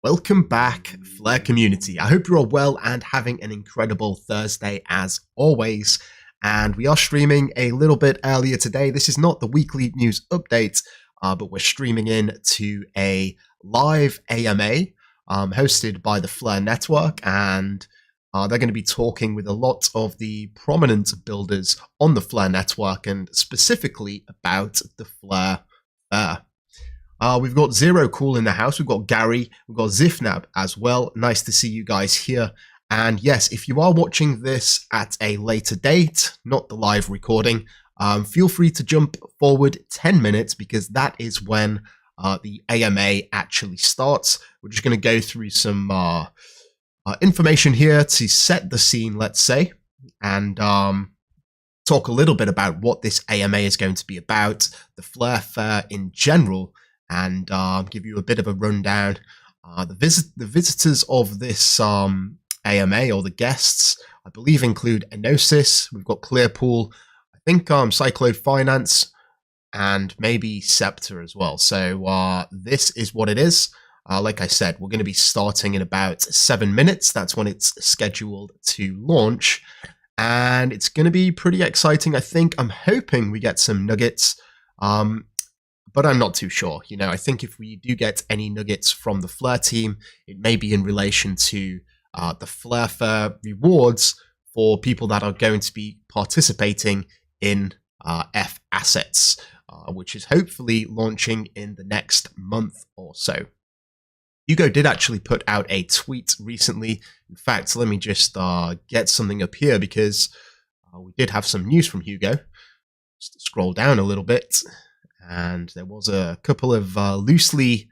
Welcome back, Flare community. I hope you're all well and having an incredible Thursday as always. And we are streaming a little bit earlier today. This is not the weekly news update, but we're streaming in to a live AMA hosted by the Flare Network. And they're going to be talking with a lot of the prominent builders on the Flare Network and specifically about the Flare Fair. We've got Zero Cool in the house. We've got Gary. We've got Zifnab as well. Nice to see you guys here. And yes, if you are watching this at a later date, not the live recording, feel free to jump forward 10 minutes because that is when the AMA actually starts. We're just going to go through some information here to set the scene, let's say, and talk a little bit about what this AMA is going to be about, the Flare Fair in general, and give you a bit of a rundown. The visitors of this AMA, or the guests, I believe include Enosis, we've got Clearpool, I think Cyclone Finance, and maybe Scepter as well. So this is what it is. Like I said, we're going to be starting in about 7 minutes. That's when it's scheduled to launch. And it's going to be pretty exciting. I think I'm hoping we get some nuggets. But I'm not too sure. You know, I think if we do get any nuggets from the Flare team, it may be in relation to the Flare Fair rewards for people that are going to be participating in F assets, which is hopefully launching in the next month or so. Hugo did actually put out a tweet recently. In fact, let me just get something up here because we did have some news from Hugo. Just scroll down a little bit. And there was a couple of loosely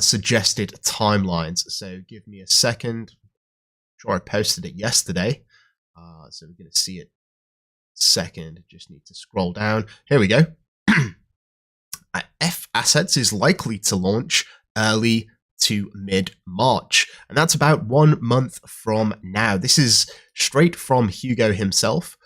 suggested timelines. So give me a second. I'm sure I posted it yesterday. So we're going to see it second. Just need to scroll down. Here we go. F Assets is likely to launch early to mid-March. And that's about 1 month from now. This is straight from Hugo himself.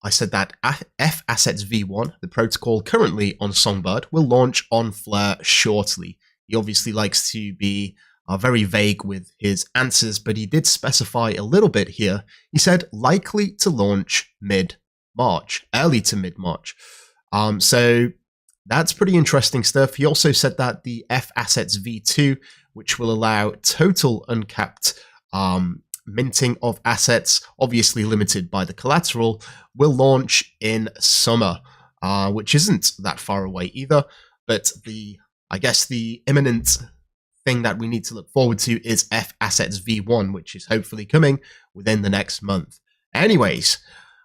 I said that F Assets V1, the protocol currently on Songbird, will launch on Flare shortly. He obviously likes to be very vague with his answers, but he did specify a little bit here. He said likely to launch mid-March, early to mid-March. So that's pretty interesting stuff. He also said that the F Assets V2, which will allow total uncapped minting of assets, obviously limited by the collateral, will launch in summer, which isn't that far away either. But I guess the imminent thing that we need to look forward to is F Assets V1, which is hopefully coming within the next month. Anyways,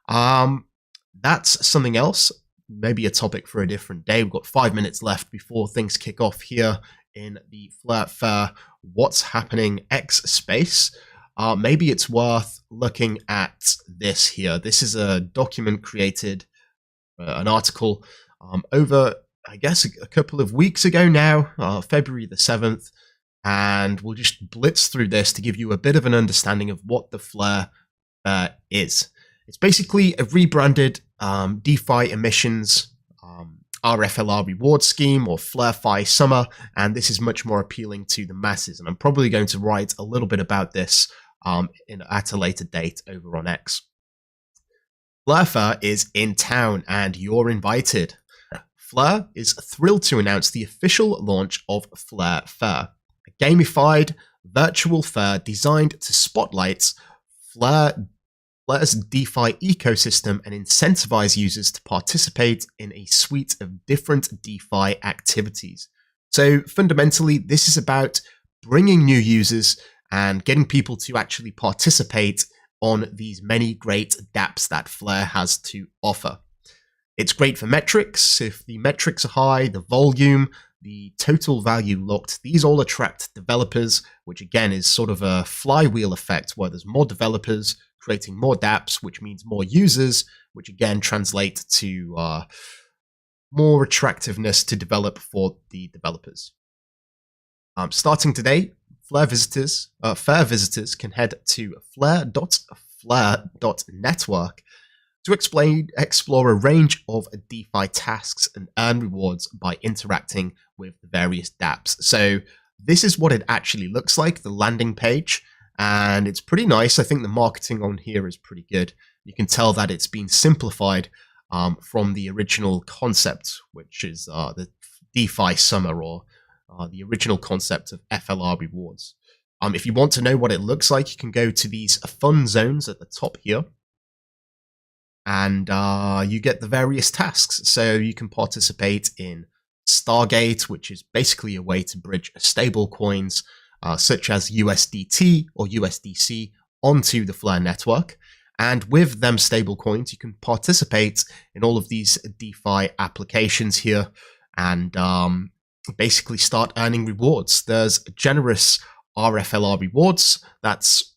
that's something else, maybe a topic for a different day. We've got 5 minutes left before things kick off here in the Flare Fair What's Happening X space. Maybe it's worth looking at this here. This is a document created, an article over, I guess, a couple of weeks ago now, February the 7th. And we'll just blitz through this to give you a bit of an understanding of what the Flare is. It's basically a rebranded DeFi emissions RFLR reward scheme, or FlareFi Summer, and this is much more appealing to the masses. And I'm probably going to write a little bit about this at a later date over on X. Flare Fair is in town and you're invited. Flare is thrilled to announce the official launch of Flare Fair, a gamified virtual fair designed to spotlight Flare's DeFi ecosystem and incentivize users to participate in a suite of different DeFi activities. So fundamentally, this is about bringing new users and getting people to actually participate on these many great dApps that Flare has to offer. It's great for metrics. If the metrics are high, the volume, the total value locked, these all attract developers, which again is sort of a flywheel effect where there's more developers creating more dApps, which means more users, which again translate to more attractiveness to develop for the developers. Starting today, fair visitors can head to flare.network to explore a range of DeFi tasks and earn rewards by interacting with the various dApps. So this is what it actually looks like, the landing page, and it's pretty nice. I think the marketing on here is pretty good. You can tell that it's been simplified from the original concept, which is the DeFi summer or the original concept of FLR rewards. If you want to know what it looks like, you can go to these fun zones at the top here. And you get the various tasks. So you can participate in Stargate, which is basically a way to bridge stable coins such as USDT or USDC onto the Flare network. And with them stable coins, you can participate in all of these DeFi applications here and basically start earning rewards. There's generous RFLR rewards. That's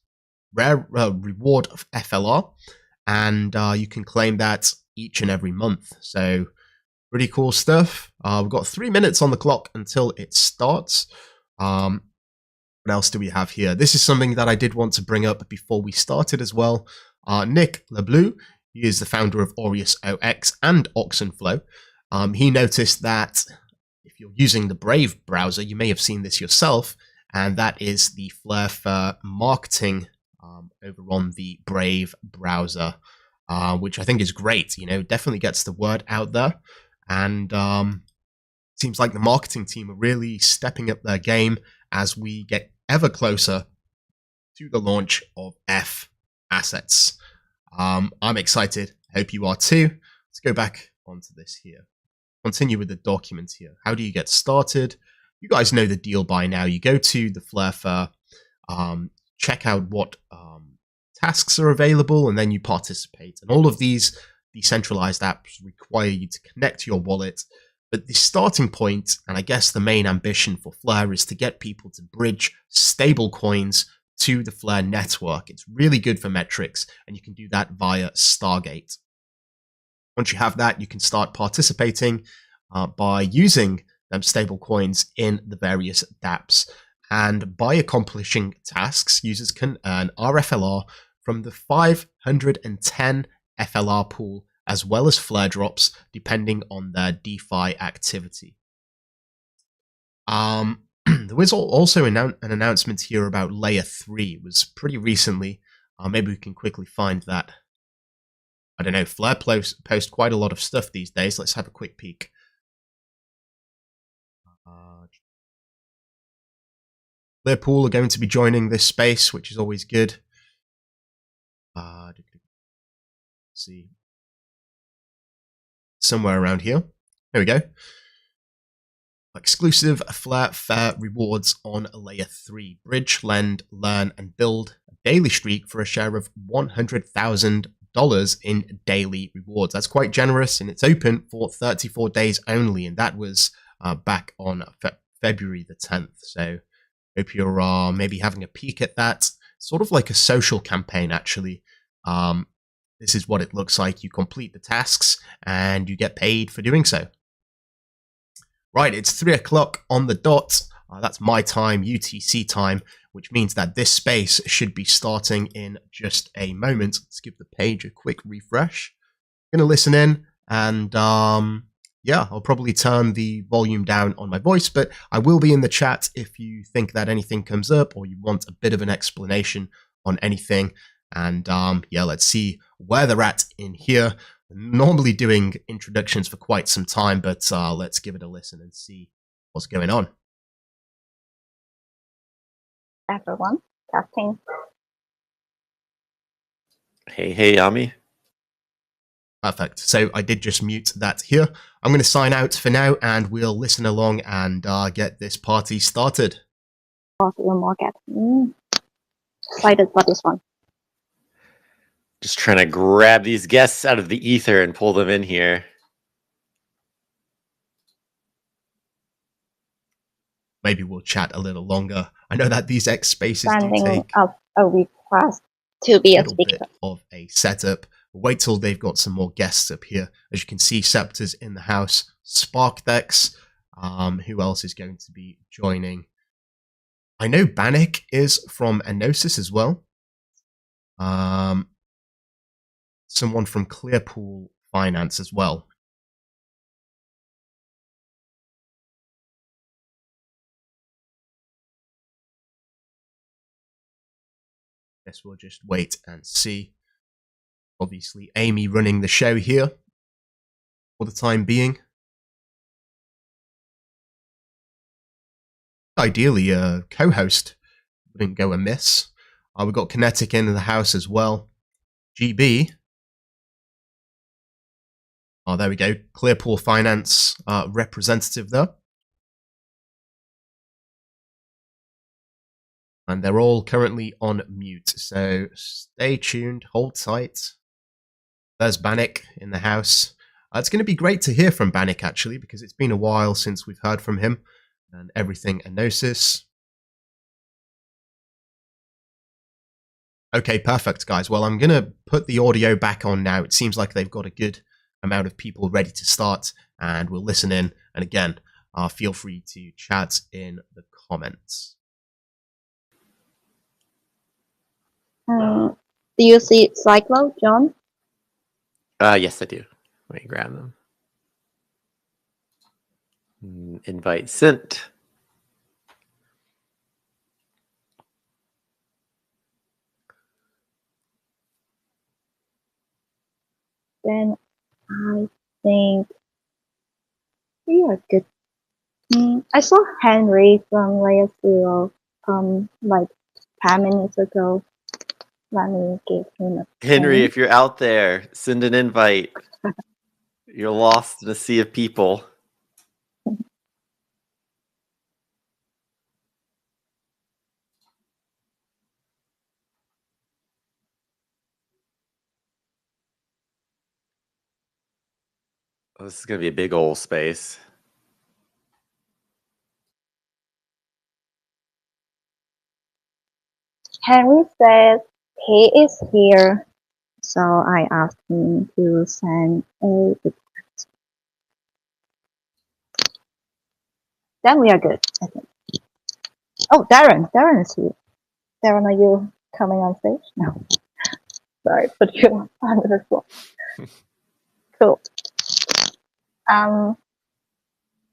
rare reward of FLR. And you can claim that each and every month. So pretty cool stuff. We've got 3 minutes on the clock until it starts. What else do we have here? This is something that I did want to bring up before we started as well. Nick LeBleu, he is the founder of Aureus OX and Oxenflow. He noticed that if you're using the Brave browser, you may have seen this yourself, and that is the Flare marketing over on the Brave browser, which I think is great. You know, definitely gets the word out there, and seems like the marketing team are really stepping up their game as we get ever closer to the launch of F assets. I'm excited. Hope you are too. Let's go back onto this here. Continue with the document here. How do you get started? You guys know the deal by now. You go to the Flare Fair, check out what tasks are available, and then you participate. And all of these decentralized apps require you to connect your wallet. But the starting point, and I guess the main ambition for Flare, is to get people to bridge stable coins to the Flare network. It's really good for metrics, and you can do that via Stargate. Once you have that, you can start participating by using them stable coins in the various dApps. And by accomplishing tasks, users can earn RFLR from the 510 FLR pool, as well as Flare drops, depending on their DeFi activity. There was also an announcement here about Layer 3. It was pretty recently. Maybe we can quickly find that. I don't know, Flare post quite a lot of stuff these days. Let's have a quick peek. Clearpool are going to be joining this space, which is always good. Let's see. Somewhere around here. There we go. Exclusive Flare Fair rewards on Layer 3. Bridge, lend, learn, and build a daily streak for a share of $100,000 in daily rewards. That's quite generous, and it's open for 34 days only, and that was back on February the 10th. So hope you're maybe having a peek at that. Sort of like a social campaign, actually. This is what it looks like. You complete the tasks, and you get paid for doing so. Right, it's 3 o'clock on the dot. That's my time, UTC time, which means that this space should be starting in just a moment. Let's give the page a quick refresh. I'm going to listen in, and yeah, I'll probably turn the volume down on my voice, but I will be in the chat if you think that anything comes up or you want a bit of an explanation on anything. And yeah, let's see where they're at in here. normally doing introductions for quite some time, but let's give it a listen and see what's going on. Everyone, testing. Hey, Yami. Perfect. So I did just mute that here. I'm going to sign out for now, and we'll listen along and get this party started. Excited for this one. Just trying to grab these guests out of the ether and pull them in here. Maybe we'll chat a little longer. I know that these X spaces do take up a request to be a little speaker. bit of a setup. Wait till they've got some more guests up here. As you can see, Scepter's in the house. Sparkdex. Who else is going to be joining? I know Bannock is from Enosis as well. Someone from Clearpool Finance as well. Guess we'll just wait and see. Obviously, Amy running the show here for the time being. Ideally, a co-host wouldn't go amiss. We've got Kinetic in the house as well. GB. Oh, there we go. Clearpool Finance representative there. And they're all currently on mute, so stay tuned, hold tight. There's Bannock in the house. It's going to be great to hear from Bannock, actually, because it's been a while since we've heard from him and everything Enosis. Okay, perfect, guys. Well, I'm going to put the audio back on now. It seems like they've got a good amount of people ready to start, and we'll listen in. And again, feel free to chat in the comments. Do you see Cyclo, John? Yes, I do. Let me grab them. Invite sent. Then I think we are good. I saw Henry from Layer Zero like 10 minutes ago. Let me give him a Henry, pen. if you're out there, send an invite. You're lost in a sea of people. Oh, this is going to be a big old space. Henry says he is here, so I asked him to send a request. Then we are good, I think. Oh, Darren is here. Darren, are you coming on stage? No. Sorry, put you on the spot. Cool.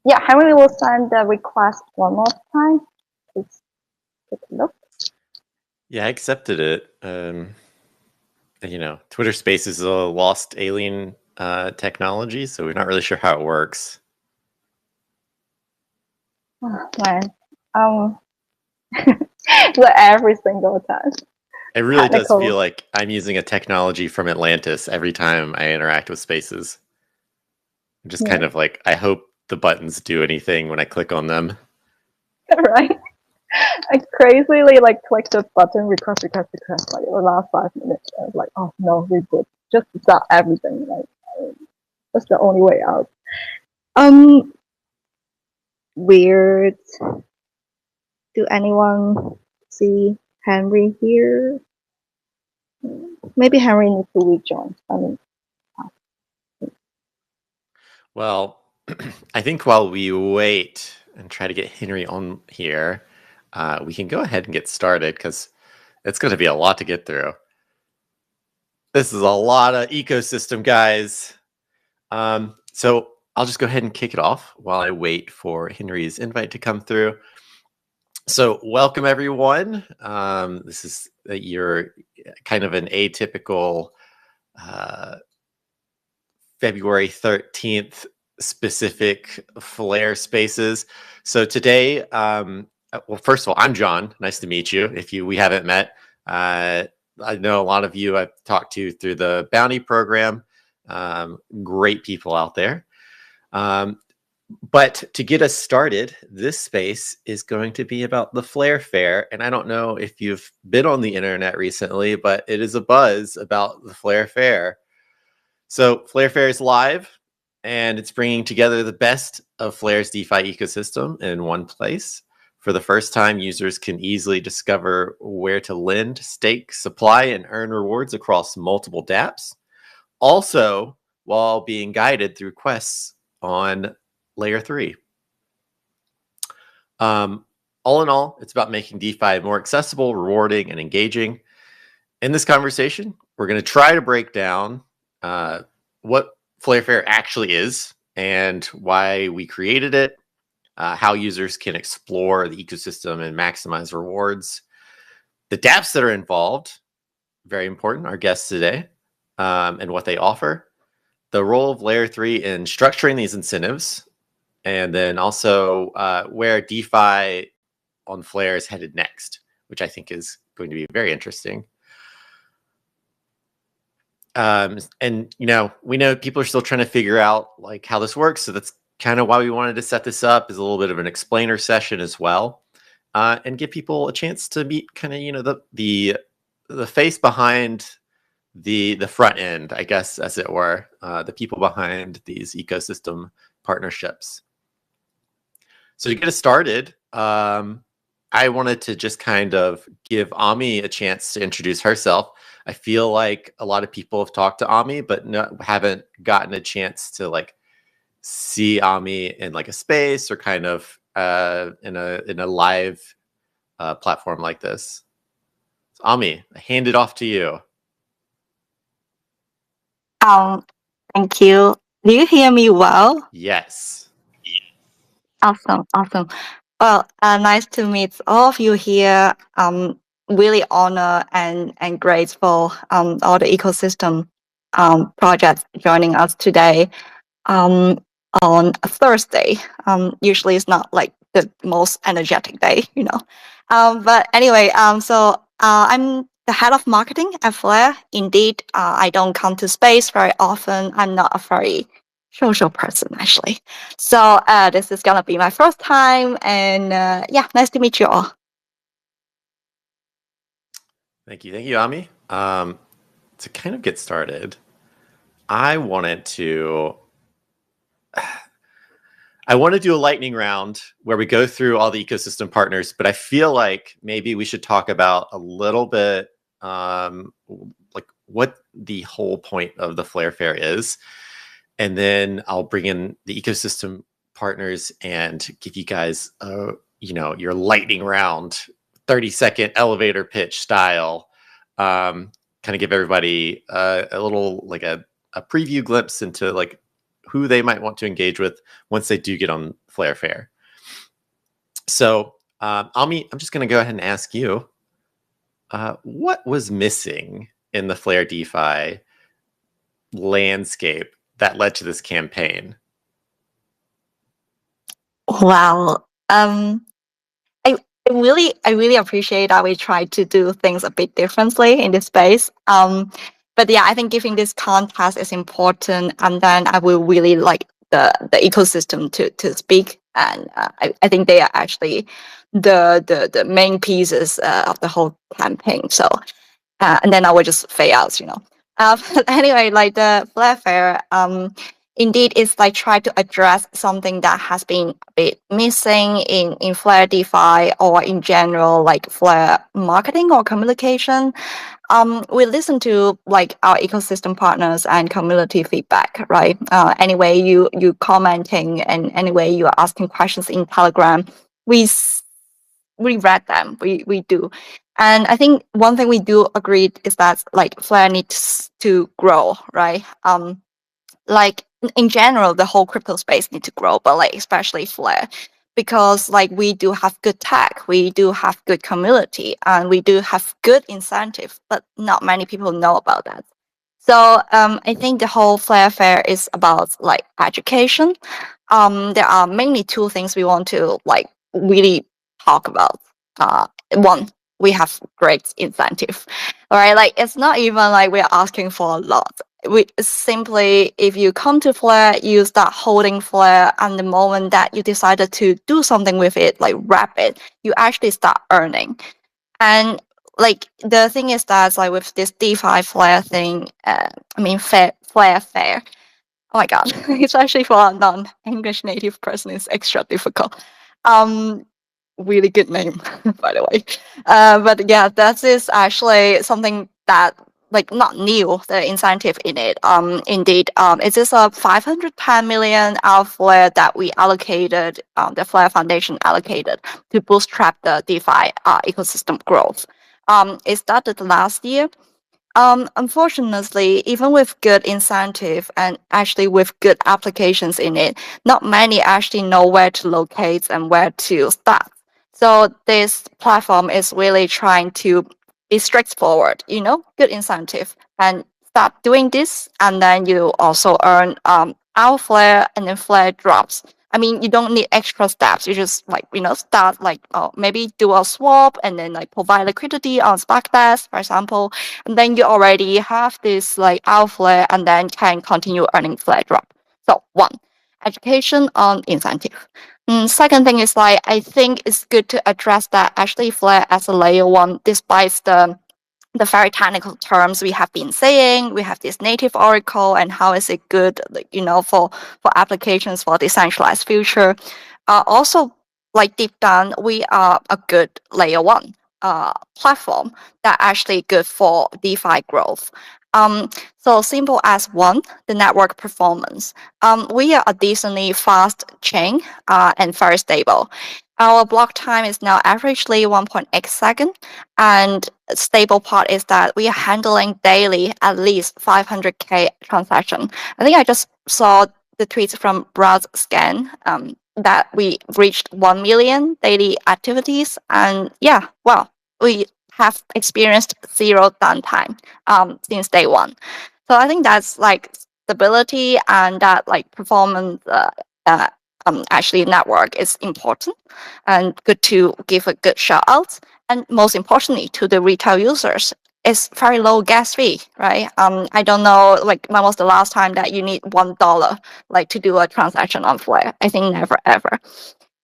Yeah, Henry will send the request one more time. Let's take a look. Yeah, I accepted it. You know, Twitter Spaces is a lost alien technology, so we're not really sure how it works. Oh, man. Every single time. It really does feel like I'm using a technology from Atlantis every time I interact with Spaces. I'm just kind of like, I hope the buttons do anything when I click on them. Right? I crazily like clicked the button request like the last 5 minutes. I was like, oh no, reboot. Just stop everything. Like that's the only way out. Weird. Do anyone see Henry here? Maybe Henry needs to rejoin. Well, I think while we wait and try to get Henry on here, we can go ahead and get started because it's going to be a lot to get through. This is a lot of ecosystem, guys. So I'll just go ahead and kick it off while I wait for Henry's invite to come through. So welcome, everyone. This is your kind of an atypical February 13th specific Flare spaces. So today, well, first of all, I'm John. Nice to meet you. If we haven't met, I know a lot of you I've talked to through the bounty program. Great people out there. But to get us started, this space is going to be about the Flare Fair. And I don't know if you've been on the internet recently, but it is a buzz about the Flare Fair. So Flare Fair is live, and it's bringing together the best of Flare's DeFi ecosystem in one place. For the first time, users can easily discover where to lend, stake, supply, and earn rewards across multiple dApps. Also, while being guided through quests on Layer 3. All in all, it's about making DeFi more accessible, rewarding, and engaging. In this conversation, we're going to try to break down what Flare Fair actually is and why we created it, how users can explore the ecosystem and maximize rewards, the dApps that are involved, very important, our guests today, and what they offer, the role of Layer 3 in structuring these incentives, and then also where DeFi on Flare is headed next, which I think is going to be very interesting. And we know people are still trying to figure out like how this works, so that's kind of why we wanted to set this up as a little bit of an explainer session as well, and give people a chance to meet kind of the face behind the front end, I guess, as it were, the people behind these ecosystem partnerships. So to get us started, I wanted to just kind of give Ami a chance to introduce herself. I feel like a lot of people have talked to Ami, but haven't gotten a chance to like see Ami in like a space or kind of in a live platform like this. So, Ami, I hand it off to you. Thank you. Do you hear me well? Yes. Awesome. Well, nice to meet all of you here. Really honored and grateful all the ecosystem projects joining us today on a Thursday. Usually it's not like the most energetic day, But anyway, so I'm the head of marketing at Flare. Indeed, I don't come to space very often. I'm not a very social person, actually. So this is gonna be my first time, and nice to meet you all. Thank you, Ami. To kind of get started, I wanted to do a lightning round where we go through all the ecosystem partners, but I feel like maybe we should talk about a little bit like what the whole point of the Flare Fair is. And then I'll bring in the ecosystem partners and give you guys, your lightning round, 30-second elevator pitch style. Kind of give everybody a little like a preview glimpse into like who they might want to engage with once they do get on Flare Fair. So, Ami, I'm just going to go ahead and ask you, what was missing in the Flare DeFi landscape that led to this campaign? Wow. I really appreciate that we try to do things a bit differently in this space. But yeah, I think giving this context is important, and then I will really like the ecosystem to speak, and I think they are actually the main pieces of the whole campaign. So, and then I will just fade out, But anyway, like the Flare Fair, indeed, it's like try to address something that has been a bit missing in Flare DeFi or in general, like Flare marketing or communication. We listen to like our ecosystem partners and community feedback, right? Anyway, you commenting and anyway you are asking questions in Telegram, we read them. We do. And I think one thing we do agree is that like Flare needs to grow, right? Like in general, the whole crypto space needs to grow, but like especially Flare, because like we do have good tech, we do have good community, and we do have good incentive, but not many people know about that. So I think the whole Flare Fair is about like education. There are mainly two things we want to like really talk about. One, we have great incentive. All right, like it's not even like we're asking for a lot. We simply, if you come to Flare, you start holding Flare, and the moment that you decided to do something with it, like wrap it, you actually start earning. And like the thing is that like with this DeFi Flare thing, Flare Fair. Oh my god, it's actually for a non-English native person. It's extra difficult. Um, really good name, by the way. But yeah, that is actually something that like not new. The incentive in it. Indeed, it is a 510 million out Flare that we allocated. The Flare Foundation allocated to bootstrap the DeFi ecosystem growth. It started last year. Unfortunately, even with good incentive and actually with good applications in it, not many actually know where to locate and where to start. So this platform is really trying to be straightforward, good incentive and start doing this, and then you also earn our Flare and then Flare drops. I mean, you don't need extra steps. You just like, start like maybe do a swap and then like provide liquidity on Sparkdash, for example, and then you already have this like outflow and then can continue earning Flare drop. So one, education on incentive. Second thing is like I think it's good to address that actually Flare as a layer one, despite the very technical terms we have been saying, we have this native oracle and how is it good, for applications for decentralized future. Also, like deep down, we are a good layer one platform that actually good for DeFi growth. So simple as one, the network performance. We are a decently fast chain and very stable. Our block time is now averagely 1.x second, and stable part is that we are handling daily at least 500k transaction. I think I just saw the tweets from Browse Scan that we reached 1 million daily activities, and yeah, well, we have experienced zero downtime since day one. So I think that's like stability and that like performance actually network is important and good to give a good shout out. And most importantly, to the retail users, it's very low gas fee, right? I don't know, like when was the last time that you need $1 like to do a transaction on Flare? I think never ever.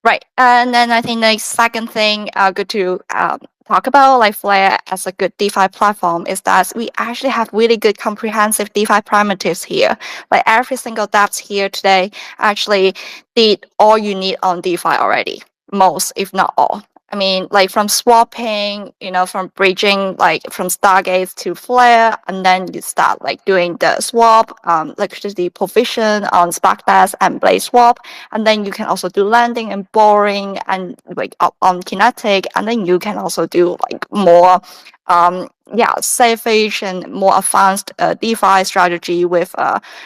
Right, and then I think the second thing good to talk about like Flare as a good DeFi platform is that we actually have really good comprehensive DeFi primitives here. Like every single dApps here today actually did all you need on DeFi already, most if not all. I mean, like from swapping, from bridging, like from Stargates to Flare, and then you start like doing the swap, electricity provision on Sparkdash and Blaze Swap, and then you can also do lending and borrowing and like on Kinetic, and then you can also do like more savage and more advanced DeFi strategy with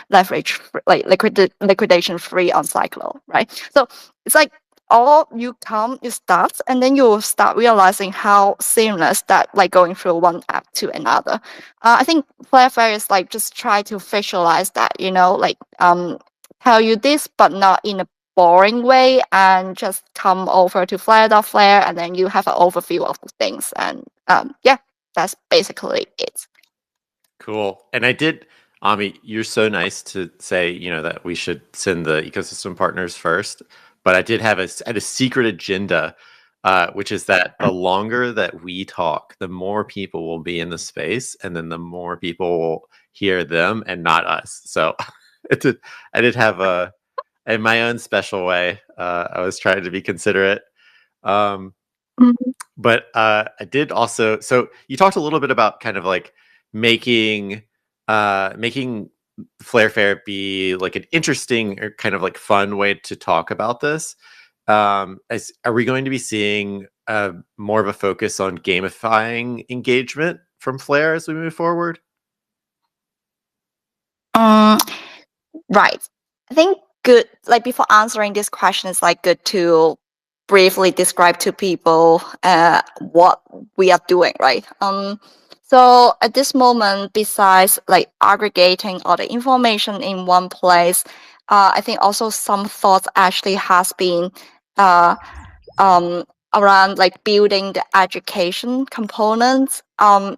leverage like liquidation free on Cyclo, right? So it's like all you come, you start, and then you will start realizing how seamless that like going through one app to another. I think Flare is like just try to visualize that, like tell you this, but not in a boring way, and just come over to Flare, and then you have an overview of the things, and yeah, that's basically it. Cool. And I did, Ami, you're so nice to say, that we should send the ecosystem partners first. But I did have a secret agenda, which is that the longer that we talk, the more people will be in the space, and then the more people will hear them and not us. So I did have in my own special way, I was trying to be considerate. But I did also. So you talked a little bit about kind of like making Flare Fair be like an interesting or kind of like fun way to talk about this. Are we going to be seeing more of a focus on gamifying engagement from Flare as we move forward? Right. I think good, like before answering this question, it's like good to briefly describe to people what we are doing, right? So at this moment, besides like aggregating all the information in one place, I think also some thoughts actually has been um, around like building the education components.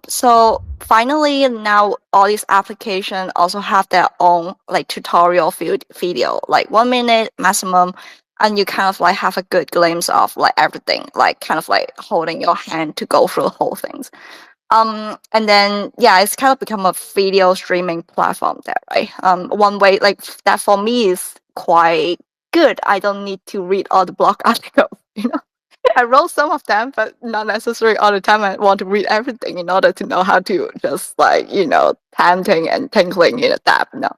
So finally now all these applications also have their own like tutorial video, like 1 minute maximum. And you kind of like have a good glimpse of like everything, like kind of like holding your hand to go through the whole things. And then yeah, it's kind of become a video streaming platform there, right? One way like that for me is quite good. I don't need to read all the blog articles, you know. I wrote some of them, but not necessarily all the time. I want to read everything in order to know how to just like, you know, tempting and tinkling in a tab. No.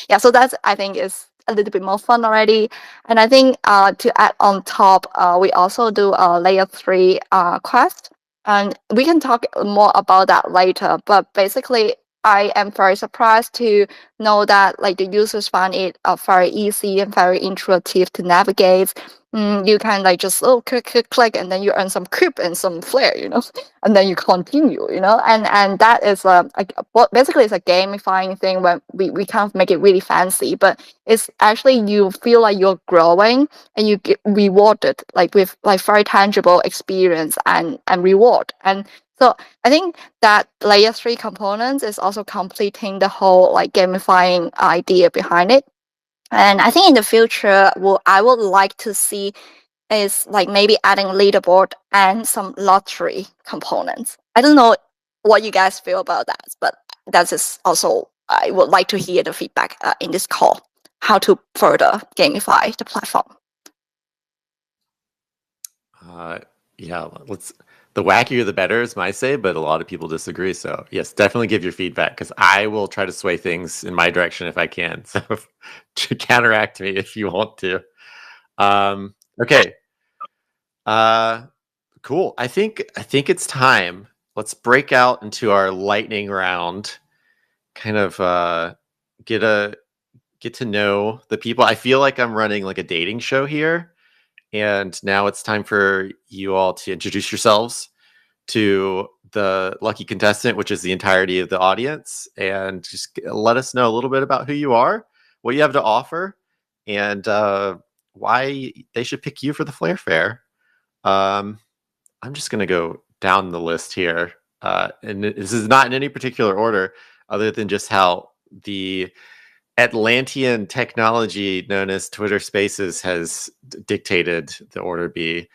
Yeah, so that's I think is a little bit more fun already. And I think to add on top, we also do a layer 3 quest. And we can talk more about that later. But basically, I am very surprised to know that like the users find it very easy and very intuitive to navigate. You can like just click, and then you earn some creep and some flare, you know, and then you continue, you know, and that is basically it's a gamifying thing when we kind of make it really fancy, but it's actually you feel like you're growing and you get rewarded like with like very tangible experience and reward. And so I think that layer 3 components is also completing the whole like gamifying idea behind it. And I think in the future, what I would like to see is like maybe adding leaderboard and some lottery components. I don't know what you guys feel about that, but that is also, I would like to hear the feedback in this call, how to further gamify the platform. Yeah, the wackier the better is my say, but a lot of people disagree. So yes, definitely give your feedback because I will try to sway things in my direction if I can. So to counteract me if you want to. Okay. Cool. I think it's time. Let's break out into our lightning round. Kind of get to know the people. I feel like I'm running like a dating show here. And now it's time for you all to introduce yourselves to the lucky contestant, which is the entirety of the audience, and just let us know a little bit about who you are, what you have to offer, and why they should pick you for the Flair Fair. I'm just going to go down the list here. And this is not in any particular order, other than just how the Atlantean technology known as Twitter Spaces has dictated the order be.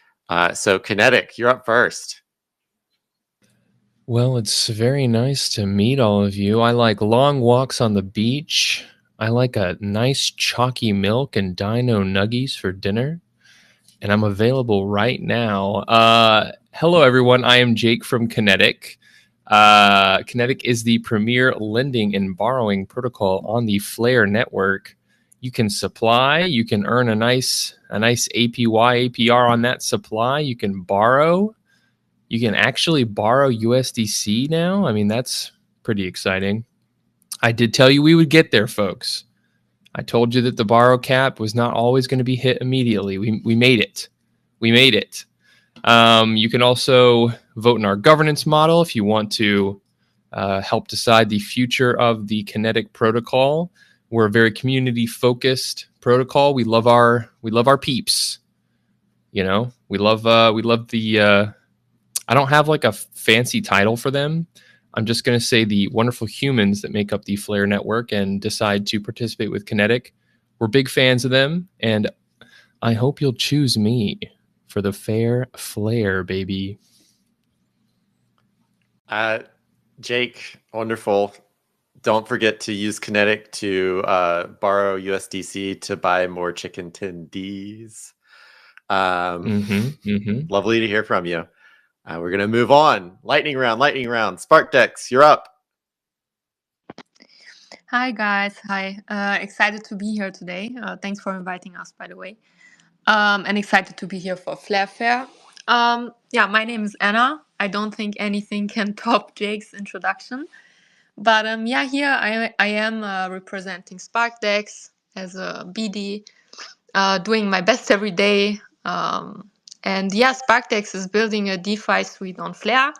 So, Kinetic, you're up first. Well, it's very nice to meet all of you. I like long walks on the beach. I like a nice chalky milk and dino nuggies for dinner. And I'm available right now. Hello, everyone. I am Jake from Kinetic. Kinetic is the premier lending and borrowing protocol on the Flare network. You can supply, you can earn a nice APY, APR on that supply. You can borrow. You can actually borrow USDC now. I mean, that's pretty exciting. I did tell you we would get there, folks. I told you that the borrow cap was not always going to be hit immediately. We made it. We made it. You can also vote in our governance model if you want to help decide the future of the Kinetic protocol. We're a very community-focused protocol. We love our peeps. You know, we love the. I don't have like a fancy title for them. I'm just going to say the wonderful humans that make up the Flare network and decide to participate with Kinetic. We're big fans of them, and I hope you'll choose me for the fair Flare, baby. Jake, wonderful. Don't forget to use Kinetic to borrow USDC to buy more chicken tendies. Lovely to hear from you. We're going to move on. Lightning round. SparkDex, you're up. Hi, guys. Hi. Excited to be here today. Thanks for inviting us, by the way. And excited to be here for Flare Fair. Yeah, my name is Anna. I don't think anything can top Jake's introduction. But yeah, here I am representing SparkDex as a BD, doing my best every day. And yeah, SparkDex is building a DeFi suite on Flare.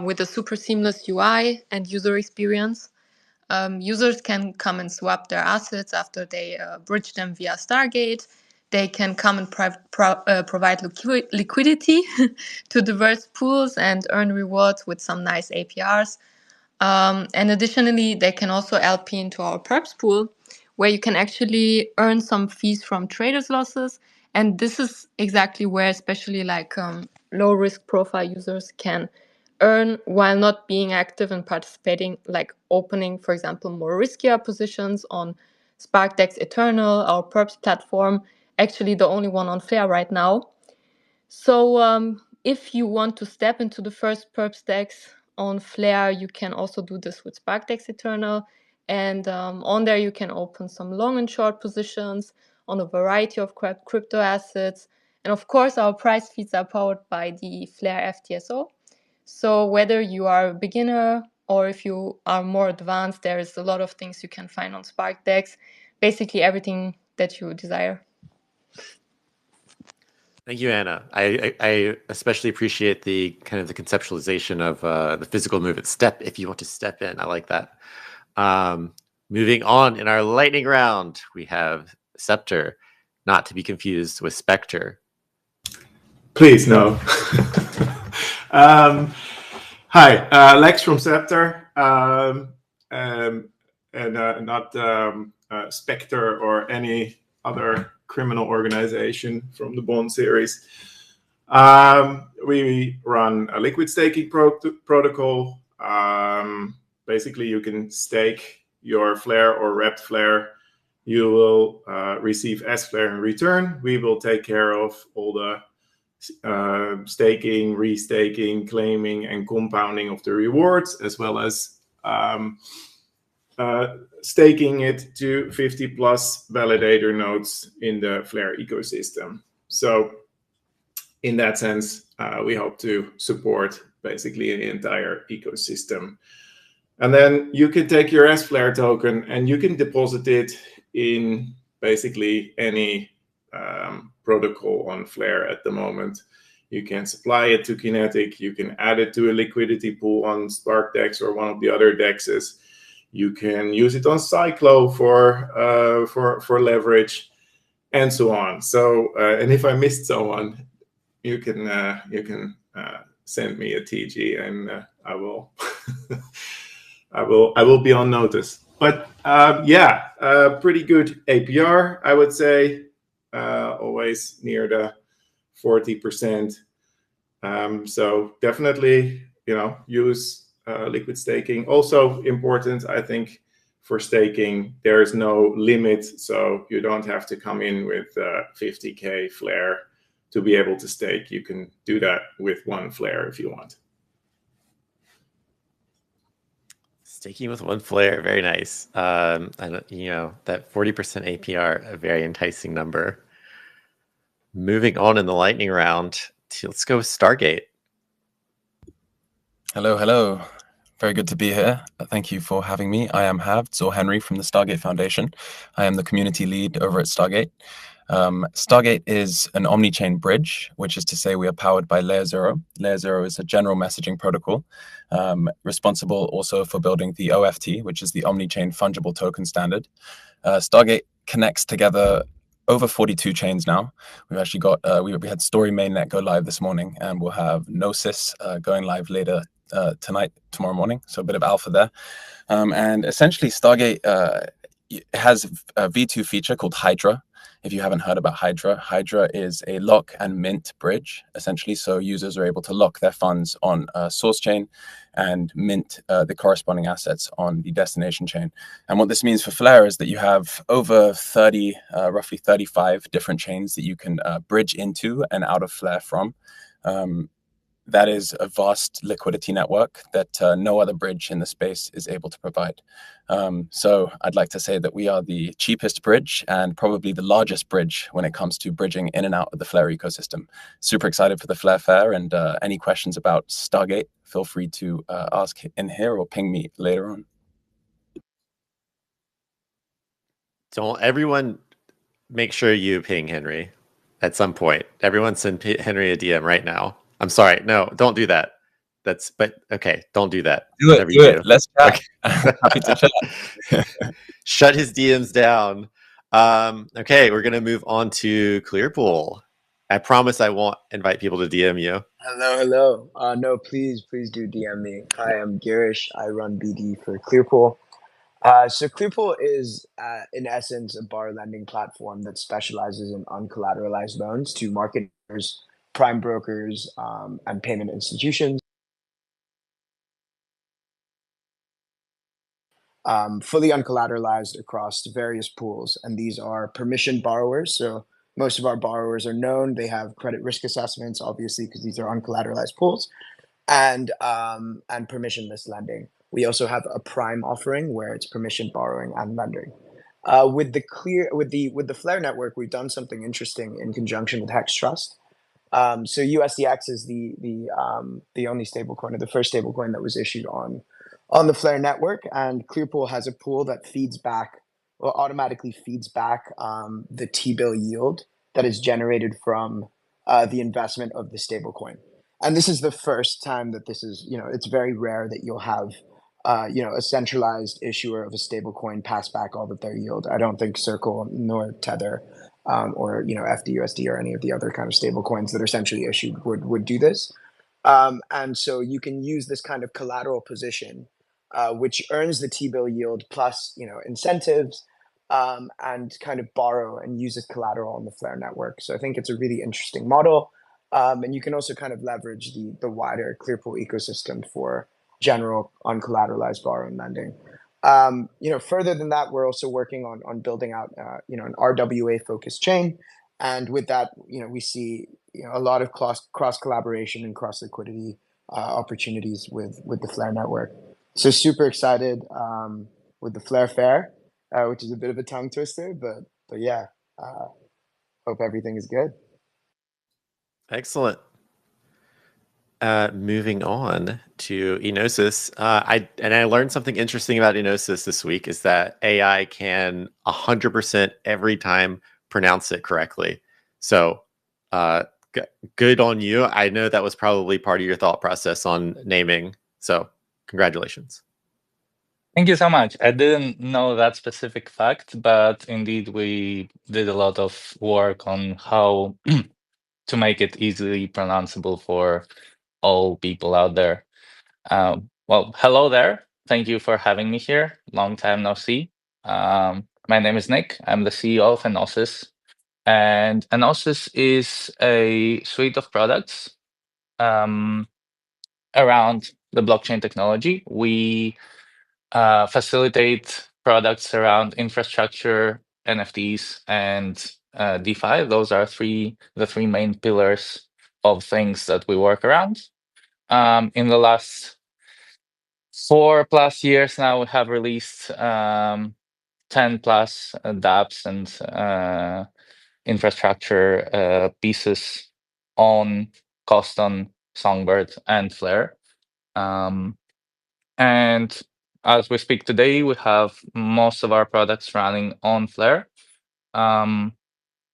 with a super seamless UI and user experience. Users can come and swap their assets after they bridge them via Stargate. They can come and provide liquidity to diverse pools and earn rewards with some nice APRs. And additionally, they can also LP into our perps pool, where you can actually earn some fees from traders' losses. And this is exactly where especially like low risk profile users can earn while not being active and participating, like opening, for example, more riskier positions on SparkDex Eternal, our perps platform, actually the only one on Flare right now. So if you want to step into the first perps DEX on Flare, you can also do this with SparkDex Eternal. And on there, you can open some long and short positions on a variety of crypto assets. And of course, our price feeds are powered by the Flare FTSO. So whether you are a beginner or if you are more advanced, there is a lot of things you can find on SparkDex. Basically everything that you desire. Thank you, Anna. I especially appreciate the kind of the conceptualization of the physical move at step. If you want to step in, I like that. Moving on in our lightning round, we have Scepter, not to be confused with Spectre. Please, no. Hi, Lex from Scepter, and not Spectre or any other criminal organization from the Bond series. We run a liquid staking protocol. Basically, you can stake your Flare or wrapped Flare. You will receive S Flare in return. We will take care of all the staking, restaking, claiming, and compounding of the rewards, as well as staking it to 50 plus validator nodes in the Flare ecosystem. So in that sense, we hope to support basically the entire ecosystem. And then you can take your S-Flare token and you can deposit it in basically any protocol on Flare at the moment. You can supply it to Kinetic. You can add it to a liquidity pool on SparkDex or one of the other dexes. You can use it on Cyclo for leverage, and so on. So, and if I missed someone, you can send me a TG, and I will I will be on notice. But yeah, pretty good APR, I would say, always near the 40%. So definitely, use liquid staking. Also important, I think, for staking, there's no limit, so you don't have to come in with 50K Flare to be able to stake. You can do that with one Flare if you want. Staking with one Flare, very nice. And that 40% APR, a very enticing number. Moving on in the lightning round, let's go with Stargate. Hello. Very good to be here. Thank you for having me. I am Havd or Henry from the Stargate Foundation. I am the community lead over at Stargate. Stargate is an omni-chain bridge, which is to say we are powered by Layer 0. Layer 0 is a general messaging protocol responsible also for building the OFT, which is the omni-chain fungible token standard. Stargate connects together over 42 chains now. We've actually got, we had Story Mainnet go live this morning, and we'll have Gnosis going live later tomorrow morning. So a bit of alpha there. And essentially Stargate has a V2 feature called Hydra. If you haven't heard about Hydra, Hydra is a lock and mint bridge, essentially. So users are able to lock their funds on a source chain and mint the corresponding assets on the destination chain. And what this means for Flare is that you have over 30, roughly 35 different chains that you can bridge into and out of Flare from. That is a vast liquidity network that no other bridge in the space is able to provide. So I'd like to say that we are the cheapest bridge and probably the largest bridge when it comes to bridging in and out of the Flare ecosystem. Super excited for the Flare Fair, and any questions about Stargate, feel free to ask in here or ping me later on. Don't everyone make sure you ping Henry at some point. Everyone send Henry a DM right now. I'm sorry. No, don't do that. but okay, don't do that. Do Whatever it. you do. Let's chat. Okay. Happy to chat. Shut his DMs down. Okay, we're gonna move on to Clearpool. I promise I won't invite people to DM you. Hello. No, please do DM me. Hi, I'm Girish. I run BD for Clearpool. So Clearpool is, in essence, a borrow lending platform that specializes in uncollateralized loans to marketers, prime brokers, and payment institutions. Fully uncollateralized across various pools, and these are permission borrowers. So most of our borrowers are known. They have credit risk assessments, obviously, because these are uncollateralized pools, and permissionless lending. We also have a prime offering where it's permission borrowing and lending. With the Flare network, we've done something interesting in conjunction with Hex Trust. So USDX is the only stablecoin, or the first stablecoin that was issued on the Flare network, and Clearpool has a pool that automatically feeds back the T-bill yield that is generated from the investment of the stablecoin. And this is the first time that this is, it's very rare that you'll have, a centralized issuer of a stablecoin pass back all of their yield. I don't think Circle nor Tether or FDUSD or any of the other kind of stable coins that are centrally issued would do this. And so you can use this kind of collateral position, which earns the T-bill yield plus incentives, and kind of borrow and use as collateral on the Flare network. So I think it's a really interesting model. And you can also kind of leverage the wider Clearpool ecosystem for general uncollateralized borrow and lending. Further than that, we're also working on building out, an RWA focused chain. And with that, we see, a lot of cross collaboration and cross liquidity opportunities with the Flare network. So super excited with the Flare Fair, which is a bit of a tongue twister, but yeah, hope everything is good. Excellent. Moving on to Enosis. I learned something interesting about Enosis this week is that AI can 100% every time pronounce it correctly. So good on you. I know that was probably part of your thought process on naming. So congratulations. Thank you so much. I didn't know that specific fact, but indeed we did a lot of work on how to make it easily pronounceable for all people out there. Well, hello there. Thank you for having me here. Long time no see. My name is Nick. I'm the CEO of Enosis. And Enosis is a suite of products around the blockchain technology. We facilitate products around infrastructure, NFTs, and DeFi. Those are the three main pillars of things that we work around. In the last 4+ years now, we have released 10+ dApps and infrastructure pieces on Coston, Songbird, and Flare. And as we speak today, we have most of our products running on Flare,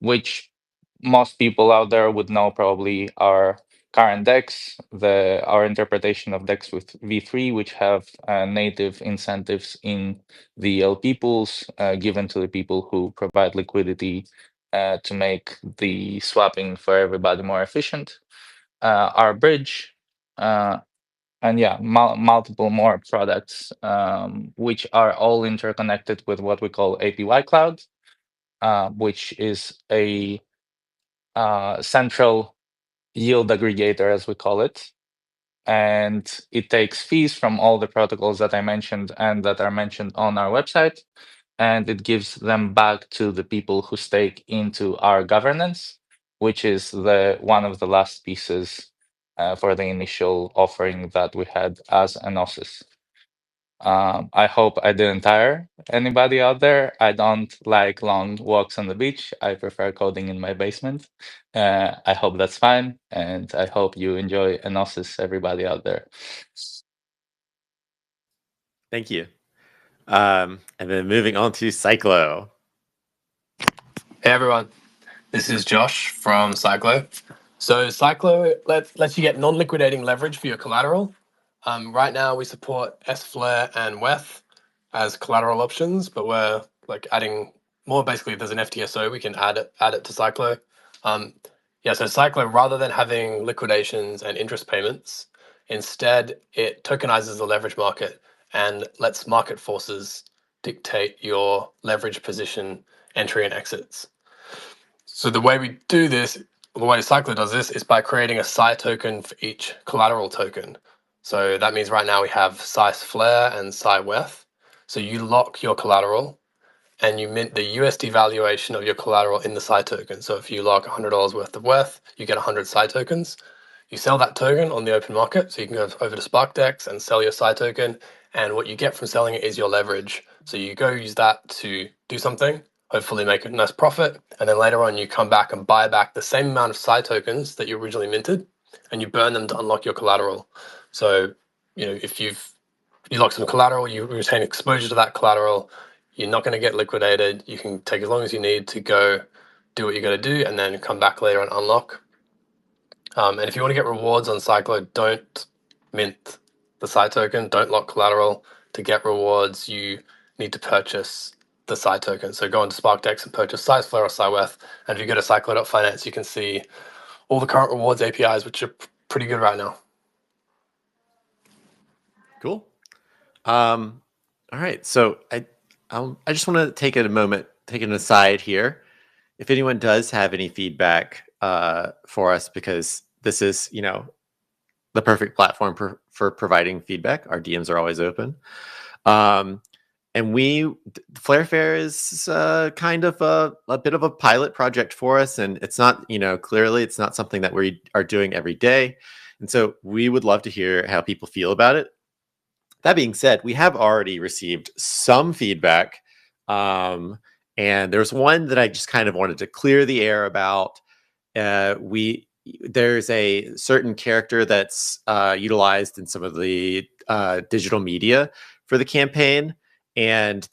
which most people out there would know probably are current DEX, our interpretation of DEX with V3, which have native incentives in the LP pools given to the people who provide liquidity to make the swapping for everybody more efficient. Our bridge, and yeah, multiple more products, which are all interconnected with what we call APY Cloud, which is a central yield aggregator, as we call it. And it takes fees from all the protocols that I mentioned and that are mentioned on our website, and it gives them back to the people who stake into our governance, which is one of the last pieces for the initial offering that we had as Enosis. I hope I didn't tire anybody out there. I don't like long walks on the beach. I prefer coding in my basement. I hope that's fine, and I hope you enjoy Enosis, everybody out there. Thank you. And then moving on to Cyclo. Hey everyone, this is Josh from Cyclo. So Cyclo lets you get non-liquidating leverage for your collateral. Right now we support S-Flare and WETH as collateral options, but we're like adding more. Basically, if there's an FTSO, we can add it to Cyclo. So Cyclo, rather than having liquidations and interest payments, instead it tokenizes the leverage market and lets market forces dictate your leverage position entry and exits. So the way we do this, the way Cyclo does this, is by creating a Cy token for each collateral token. So that means right now we have Cy Flare and Cy WETH. So you lock your collateral and you mint the USD valuation of your collateral in the Cy token. So if you lock $100 worth of WETH, you get 100 Cy tokens. You sell that token on the open market. So you can go over to SparkDex and sell your Cy token. And what you get from selling it is your leverage. So you go use that to do something, hopefully make a nice profit, and then later on you come back and buy back the same amount of Cy tokens that you originally minted, and you burn them to unlock your collateral. So, if you lock some collateral, you retain exposure to that collateral. You're not going to get liquidated. You can take as long as you need to go do what you got to do, and then come back later and unlock. And if you want to get rewards on Cyclo, don't mint the Cy token. Don't lock collateral. To get rewards, you need to purchase the Cy token. So go into SparkDex and purchase Cy Flare or Cy WETH. And if you go to cyclo.finance, you can see all the current rewards APIs, which are pretty good right now. Cool. All right. So I just want to take a moment, take an aside here. If anyone does have any feedback for us, because this is, the perfect platform for providing feedback. Our DMs are always open. And Flare Fair is kind of a bit of a pilot project for us. And it's not, clearly it's not something that we are doing every day. And so we would love to hear how people feel about it. That being said, we have already received some feedback. And there's one that I just kind of wanted to clear the air about. There's a certain character that's utilized in some of the digital media for the campaign. And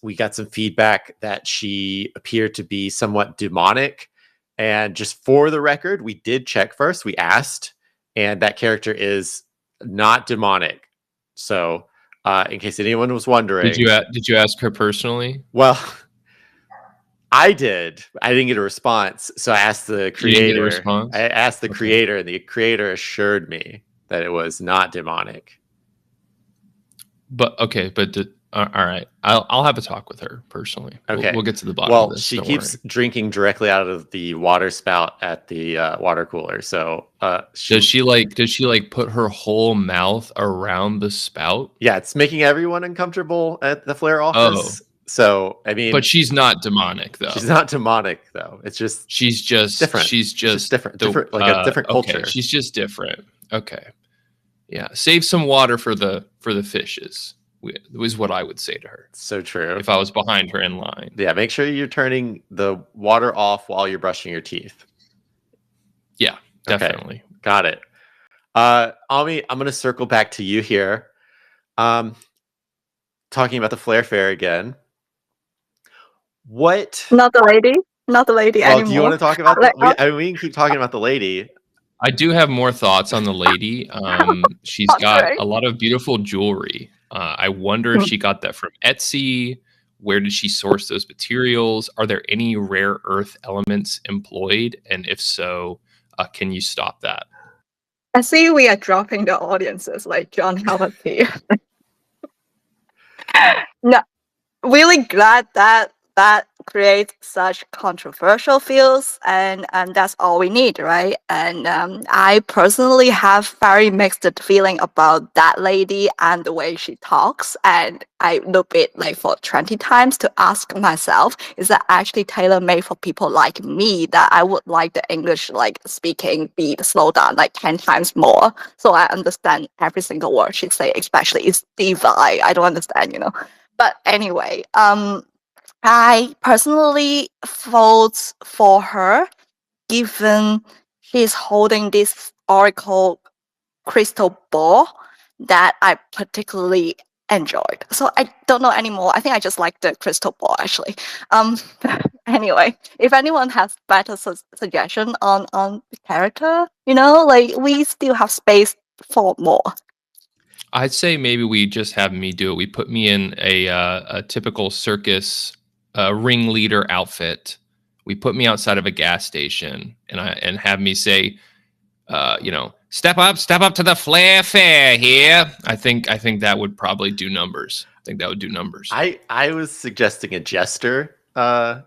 we got some feedback that she appeared to be somewhat demonic. And just for the record, we did check first. We asked, and that character is not demonic. So, in case anyone was wondering, did you ask her personally? Well, I did. I didn't get a response, so I asked the creator. You didn't get a response? I asked the creator, and the creator assured me that it was not demonic. But all right, I'll have a talk with her personally. Okay, we'll get to the bottom of this. She keeps drinking directly out of the water spout at the water cooler. So does she put her whole mouth around the spout? Yeah, it's making everyone uncomfortable at the Flare office. Oh. So I mean, but she's not demonic though. She's not demonic though. It's just she's just different. She's just different, like a different culture. Okay, she's just different. Okay, yeah. Save some water for the fishes. Was what I would say to her. So true. If I was behind her in line. Yeah, make sure you're turning the water off while you're brushing your teeth. Yeah, definitely. Okay, got it. Ami, I'm going to circle back to you here. Talking about the Flare Fair again. What? Not the lady anymore. Do you want to talk about we can keep talking about the lady. I do have more thoughts on the lady. She's got a lot of beautiful jewelry. I wonder if she got that from Etsy. Where did she source those materials? Are there any rare earth elements employed? And if so, can you stop that? I see we are dropping the audiences like John Howard here. No, really glad that creates such controversial fields, and that's all we need, right? And I personally have very mixed feeling about that lady and the way she talks, and I look it like for 20 times to ask myself, is that actually tailor-made for people like me, that I would like the English like speaking be slowed down like 10 times more so I understand every single word she say, especially it's DeFi. I don't understand, But anyway, I personally vote for her, given she's holding this Oracle crystal ball that I particularly enjoyed. So I don't know anymore. I think I just like the crystal ball actually. Anyway, if anyone has better suggestion on the character, like we still have space for more. I'd say maybe we just have me do it. We put me in a typical circus ringleader outfit. We put me outside of a gas station and have me say, step up to the Flair Fair here. I think that would probably do numbers. I think that would do numbers. I was suggesting a jester. I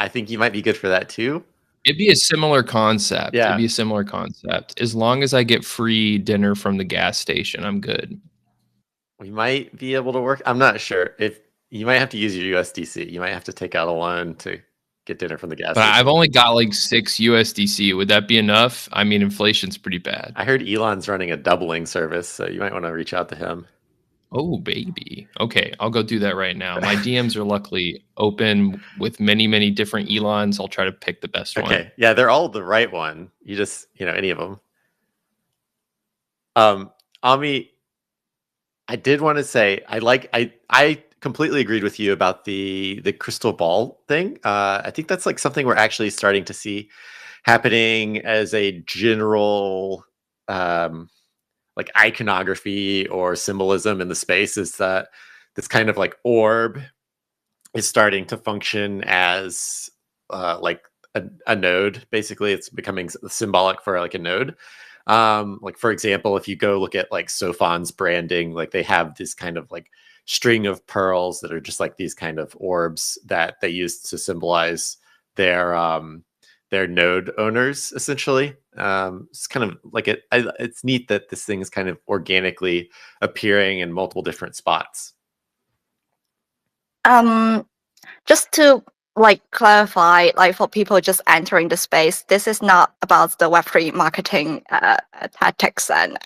think you might be good for that too. It'd be a similar concept. Yeah. It'd be a similar concept. As long as I get free dinner from the gas station, I'm good. We might be able to work. I'm not sure. If you might have to use your USDC. You might have to take out a loan to get dinner from the gas But station. I've only got like 6 USDC. Would that be enough? I mean, inflation's pretty bad. I heard Elon's running a doubling service, so you might want to reach out to him. Oh, baby. Okay, I'll go do that right now. My DMs are luckily open with many, many different Elons. I'll try to pick the best one. Okay. Yeah, they're all the right one. You just, any of them. Ami, I did want to say I completely agreed with you about the crystal ball thing. I think that's like something we're actually starting to see happening as a general like iconography or symbolism in the space, is that this kind of like orb is starting to function as like a node. Basically, it's becoming symbolic for like a node. Like for example, if you go look at like Sofon's branding, like they have this kind of like string of pearls that are just like these kind of orbs that they use to symbolize their node owners, essentially. It's kind of like it's neat that this thing is kind of organically appearing in multiple different spots. Just to like clarify, like for people just entering the space, this is not about the Web3 marketing tactics and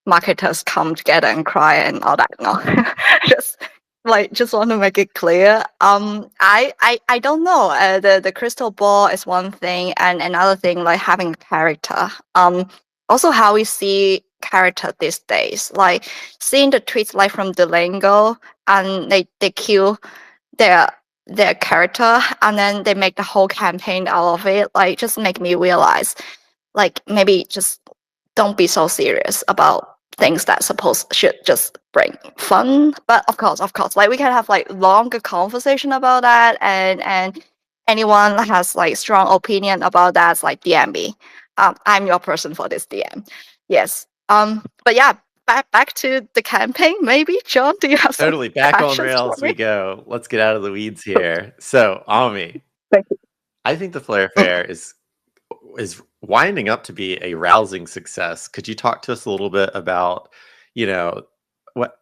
marketers come together and cry and all that. No, just want to make it clear. I don't know. The crystal ball is one thing, and another thing like having a character. Also how we see character these days, like seeing the tweets like from Duolingo, and they kill their character and then they make the whole campaign out of it, like just make me realize like maybe just don't be so serious about things that should just bring fun. But of course like we can have like longer conversation about that, and anyone has like strong opinion about that, like DM me. I'm your person for this DM. Yes. But yeah, back to the campaign, maybe. John, do you have Totally some back on questions rails for me? we go. Let's get out of the weeds here. So, Ami, Thank you. I think the Flair Fair is winding up to be a rousing success. Could you talk to us a little bit about, what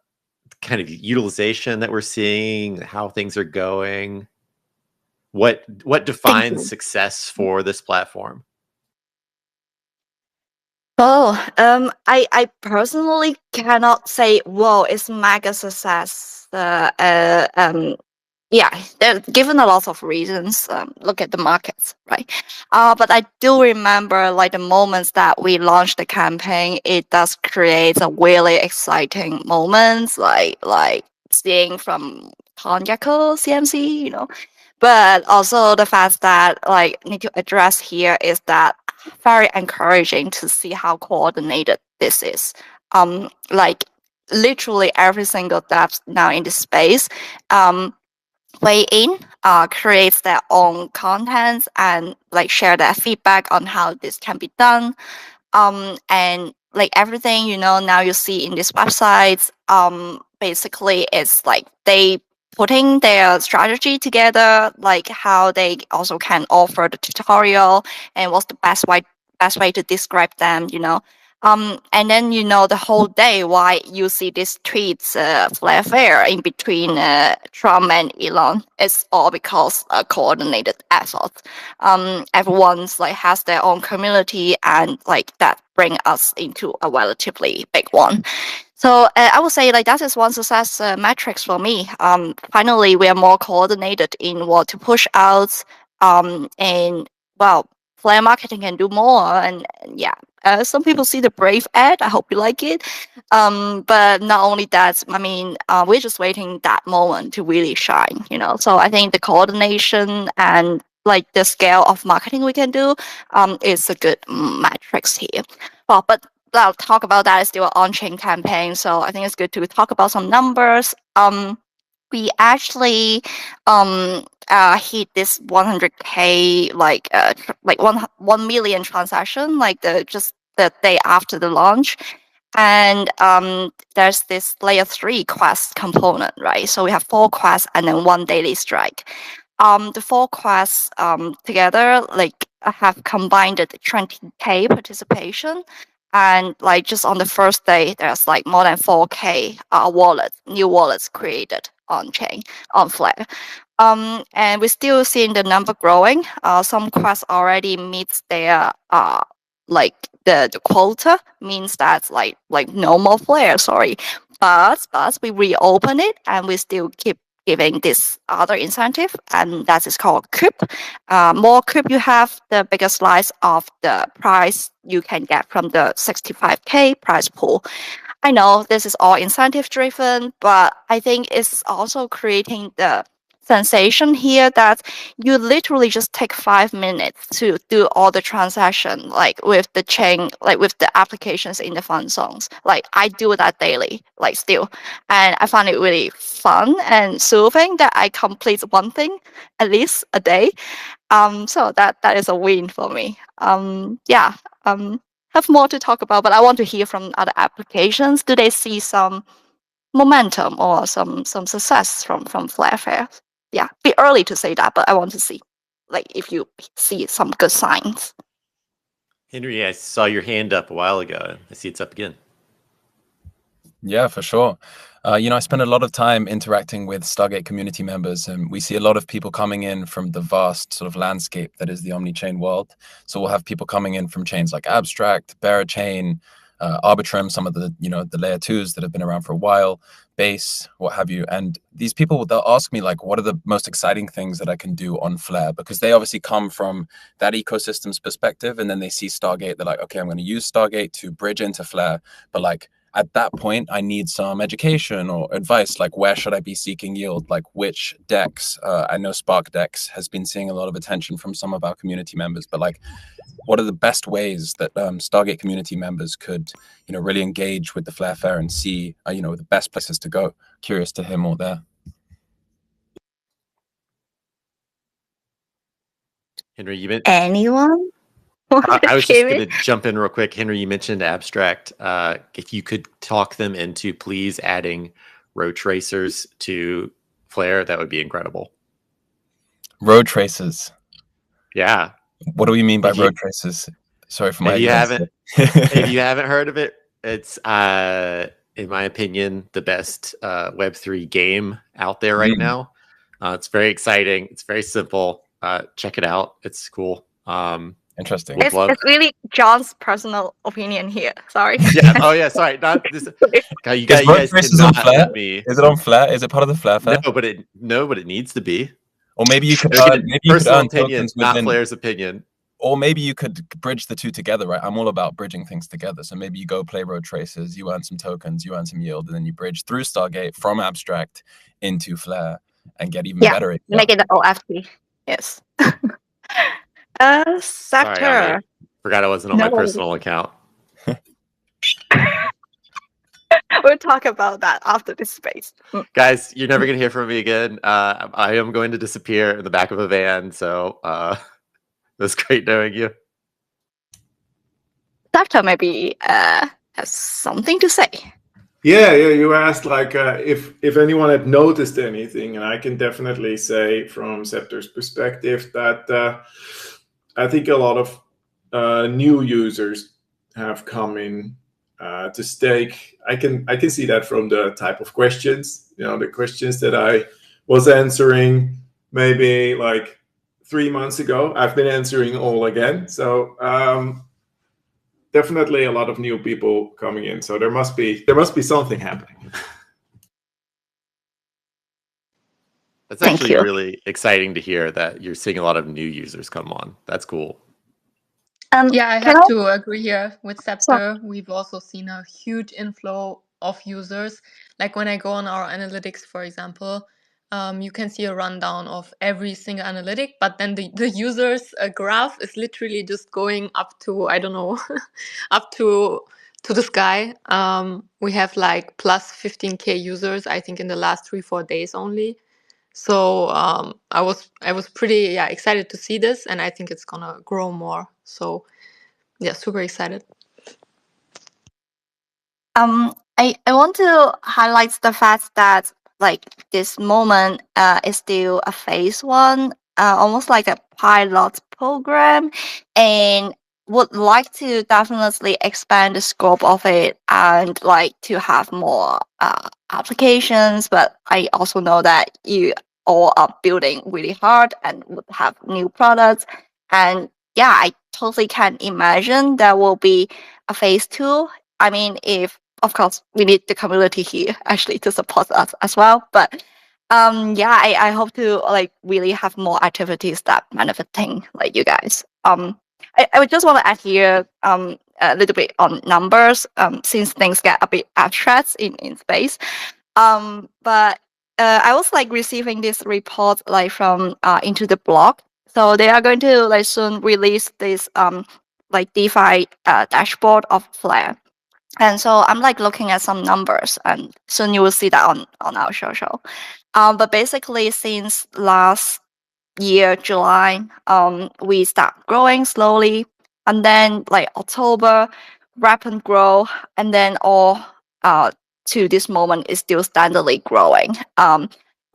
kind of utilization that we're seeing, how things are going, what defines success for this platform? Oh, I personally cannot say, whoa, it's mega success. Yeah, they're given a lot of reasons. Look at the markets, right? But I do remember like the moments that we launched the campaign. It does create a really exciting moments, like seeing from Tonyako CMC, But also the fact that like need to address here is that very encouraging to see how coordinated this is. Like literally every single dev now in this space, weigh in, creates their own contents and like share their feedback on how this can be done. And like everything, now you see in these websites, basically it's like they putting their strategy together, like how they also can offer the tutorial and what's the best way to describe them, and then the whole day why you see these tweets Flair Fair in between Trump and Elon. It's all because a coordinated effort. Everyone's like has their own community, and like that bring us into a relatively big one. So I would say like that is one success metrics for me. Finally, we are more coordinated in what to push out. And well, Flare marketing can do more. And yeah, some people see the Brave ad. I hope you like it. But not only that, I mean, we're just waiting that moment to really shine, you know. So I think the coordination and like the scale of marketing we can do is a good metrics here. Well, but I'll talk about that. It's still an on-chain campaign, so I think it's good to talk about some numbers. We actually hit this 100K like 1 million transaction like just the day after the launch. And there's this layer 3 quest component, right? So we have 4 quests and then 1 daily strike. The 4 quests together like have combined the 20K participation. And like just on the first day, there's like more than 4K new wallets created on chain, on Flare. And we're still seeing the number growing. Some quests already meets their like the quota, means that's like no more Flare, sorry. But we reopen it and we still keep giving this other incentive, and that is called CUP. More CUP you have, the bigger slice of the price you can get from the 65K price pool. I know this is all incentive driven, but I think it's also creating the sensation here that you literally just take 5 minutes to do all the transaction, like with the chain, like with the applications in the fund zones. Like I do that daily, like still, and I find it really fun and soothing that I complete one thing at least a day. So that is a win for me. Yeah. Have more to talk about, but I want to hear from other applications. Do they see some momentum or some success from Flare? Yeah, be early to say that, but I want to see like if you see some good signs. Henry, I saw your hand up a while ago. I see it's up again. Yeah, for sure. You know, I spend a lot of time interacting with Stargate community members, and we see a lot of people coming in from the vast sort of landscape that is the omni-chain world. So we'll have people coming in from chains like Abstract, Berachain, Arbitrum, some of the, you know, the layer 2s that have been around for a while, Base, what have you. And these people, they'll ask me like, what are the most exciting things that I can do on Flare? Because they obviously come from that ecosystem's perspective, and then they see Stargate, they're like, okay, I'm going to use Stargate to bridge into Flare, but like, at that point, I need some education or advice, like where should I be seeking yield, like which DEX. I know Spark DEX has been seeing a lot of attention from some of our community members, but like, what are the best ways that Stargate community members could, you know, really engage with the Flare Fair and see, you know, the best places to go? Curious to hear more there. Henry, you meant Anyone? I was just going to jump in real quick. Henry, you mentioned Abstract. If you could talk them into please adding road tracers to Flare, that would be incredible. Road tracers. Yeah. What do we mean by road tracers? Sorry for my ignorance. If you haven't heard of it, it's in my opinion the best Web3 game out there right now. It's very exciting. It's very simple. Check it out. It's cool. Interesting. It's really John's personal opinion here. Sorry. Yeah. Oh yeah. Sorry. Not this. God, you guys on Flare? Is it on Flare? Is it part of the Flare Fair? No, but it needs to be. Or maybe you could personal opinion, not Flare's opinion. Or maybe you could bridge the two together, right? I'm all about bridging things together. So maybe you go play road tracers, you earn some tokens, you earn some yield, and then you bridge through Stargate from Abstract into Flare and get even better. Make it the OFT. Yes. Sector. Sorry, I forgot I wasn't on my personal account. We'll talk about that after this space. Guys, you're never going to hear from me again. I am going to disappear in the back of a van, so it was great knowing you. Sector maybe has something to say. Yeah. You asked like if anyone had noticed anything, and I can definitely say from Scepter's perspective that I think a lot of new users have come in to stake. I can see that from the type of questions, you know, the questions that I was answering maybe like 3 months ago. I've been answering all again. So definitely a lot of new people coming in. So there must be something happening. That's actually really exciting to hear that you're seeing a lot of new users come on. That's cool. Yeah, I Can have I? to agree here with Sorry. Scepter. We've also seen a huge inflow of users. Like when I go on our analytics, for example, you can see a rundown of every single analytic, but then the users graph is literally just going up to, I don't know, up to the sky. We have like plus 15K users, I think, in the last 3-4 days only. So I was pretty excited to see this, and I think it's gonna grow more. So yeah, super excited. I want to highlight the fact that like this moment is still a phase one, almost like a pilot program, and would like to definitely expand the scope of it and like to have more applications. But I also know that you all are building really hard and would have new products. And yeah, I totally can imagine there will be a phase two. I mean, if of course we need the community here actually to support us as well. But yeah, I hope to like really have more activities that benefiting like you guys. I would just want to add here a little bit on numbers since things get a bit abstract in space. But I was like receiving this report like from into the blog. So they are going to like soon release this like DeFi dashboard of Flare. And so I'm like looking at some numbers, and soon you will see that on our social. But basically, since last year July, we start growing slowly, and then like October, rapid growth, and then all to this moment is still steadily growing.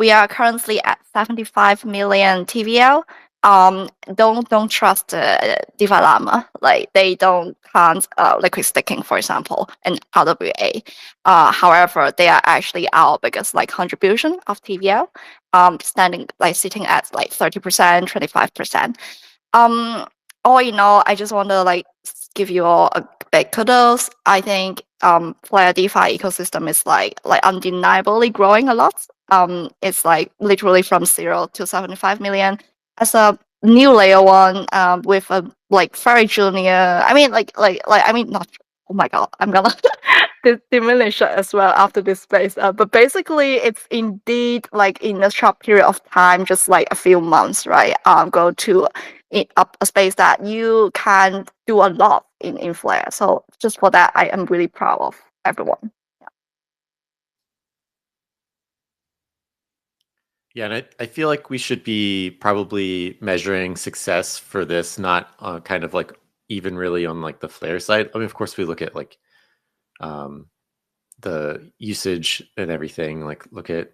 We are currently at 75 million TVL. Don't trust DeFi Llama. Like they don't can't liquid staking, for example, and RWA. However, they are actually our biggest like contribution of TVL, standing like sitting at like 30%, 25%. Um, all in all, I just want to like give you all a big kudos. I think Flare DeFi ecosystem is like undeniably growing a lot. It's like literally from 0 to 75 million as a new layer one with a like very junior. I mean I mean not. Oh my god, I'm gonna diminish it as well after this space. But basically, it's indeed like in a short period of time, just like a few months, right? Go to a space that you can do a lot in Flare. So just for that, I am really proud of everyone. Yeah, and I feel like we should be probably measuring success for this, not kind of like even really on like the Flare side. I mean, of course, we look at like the usage and everything, like look at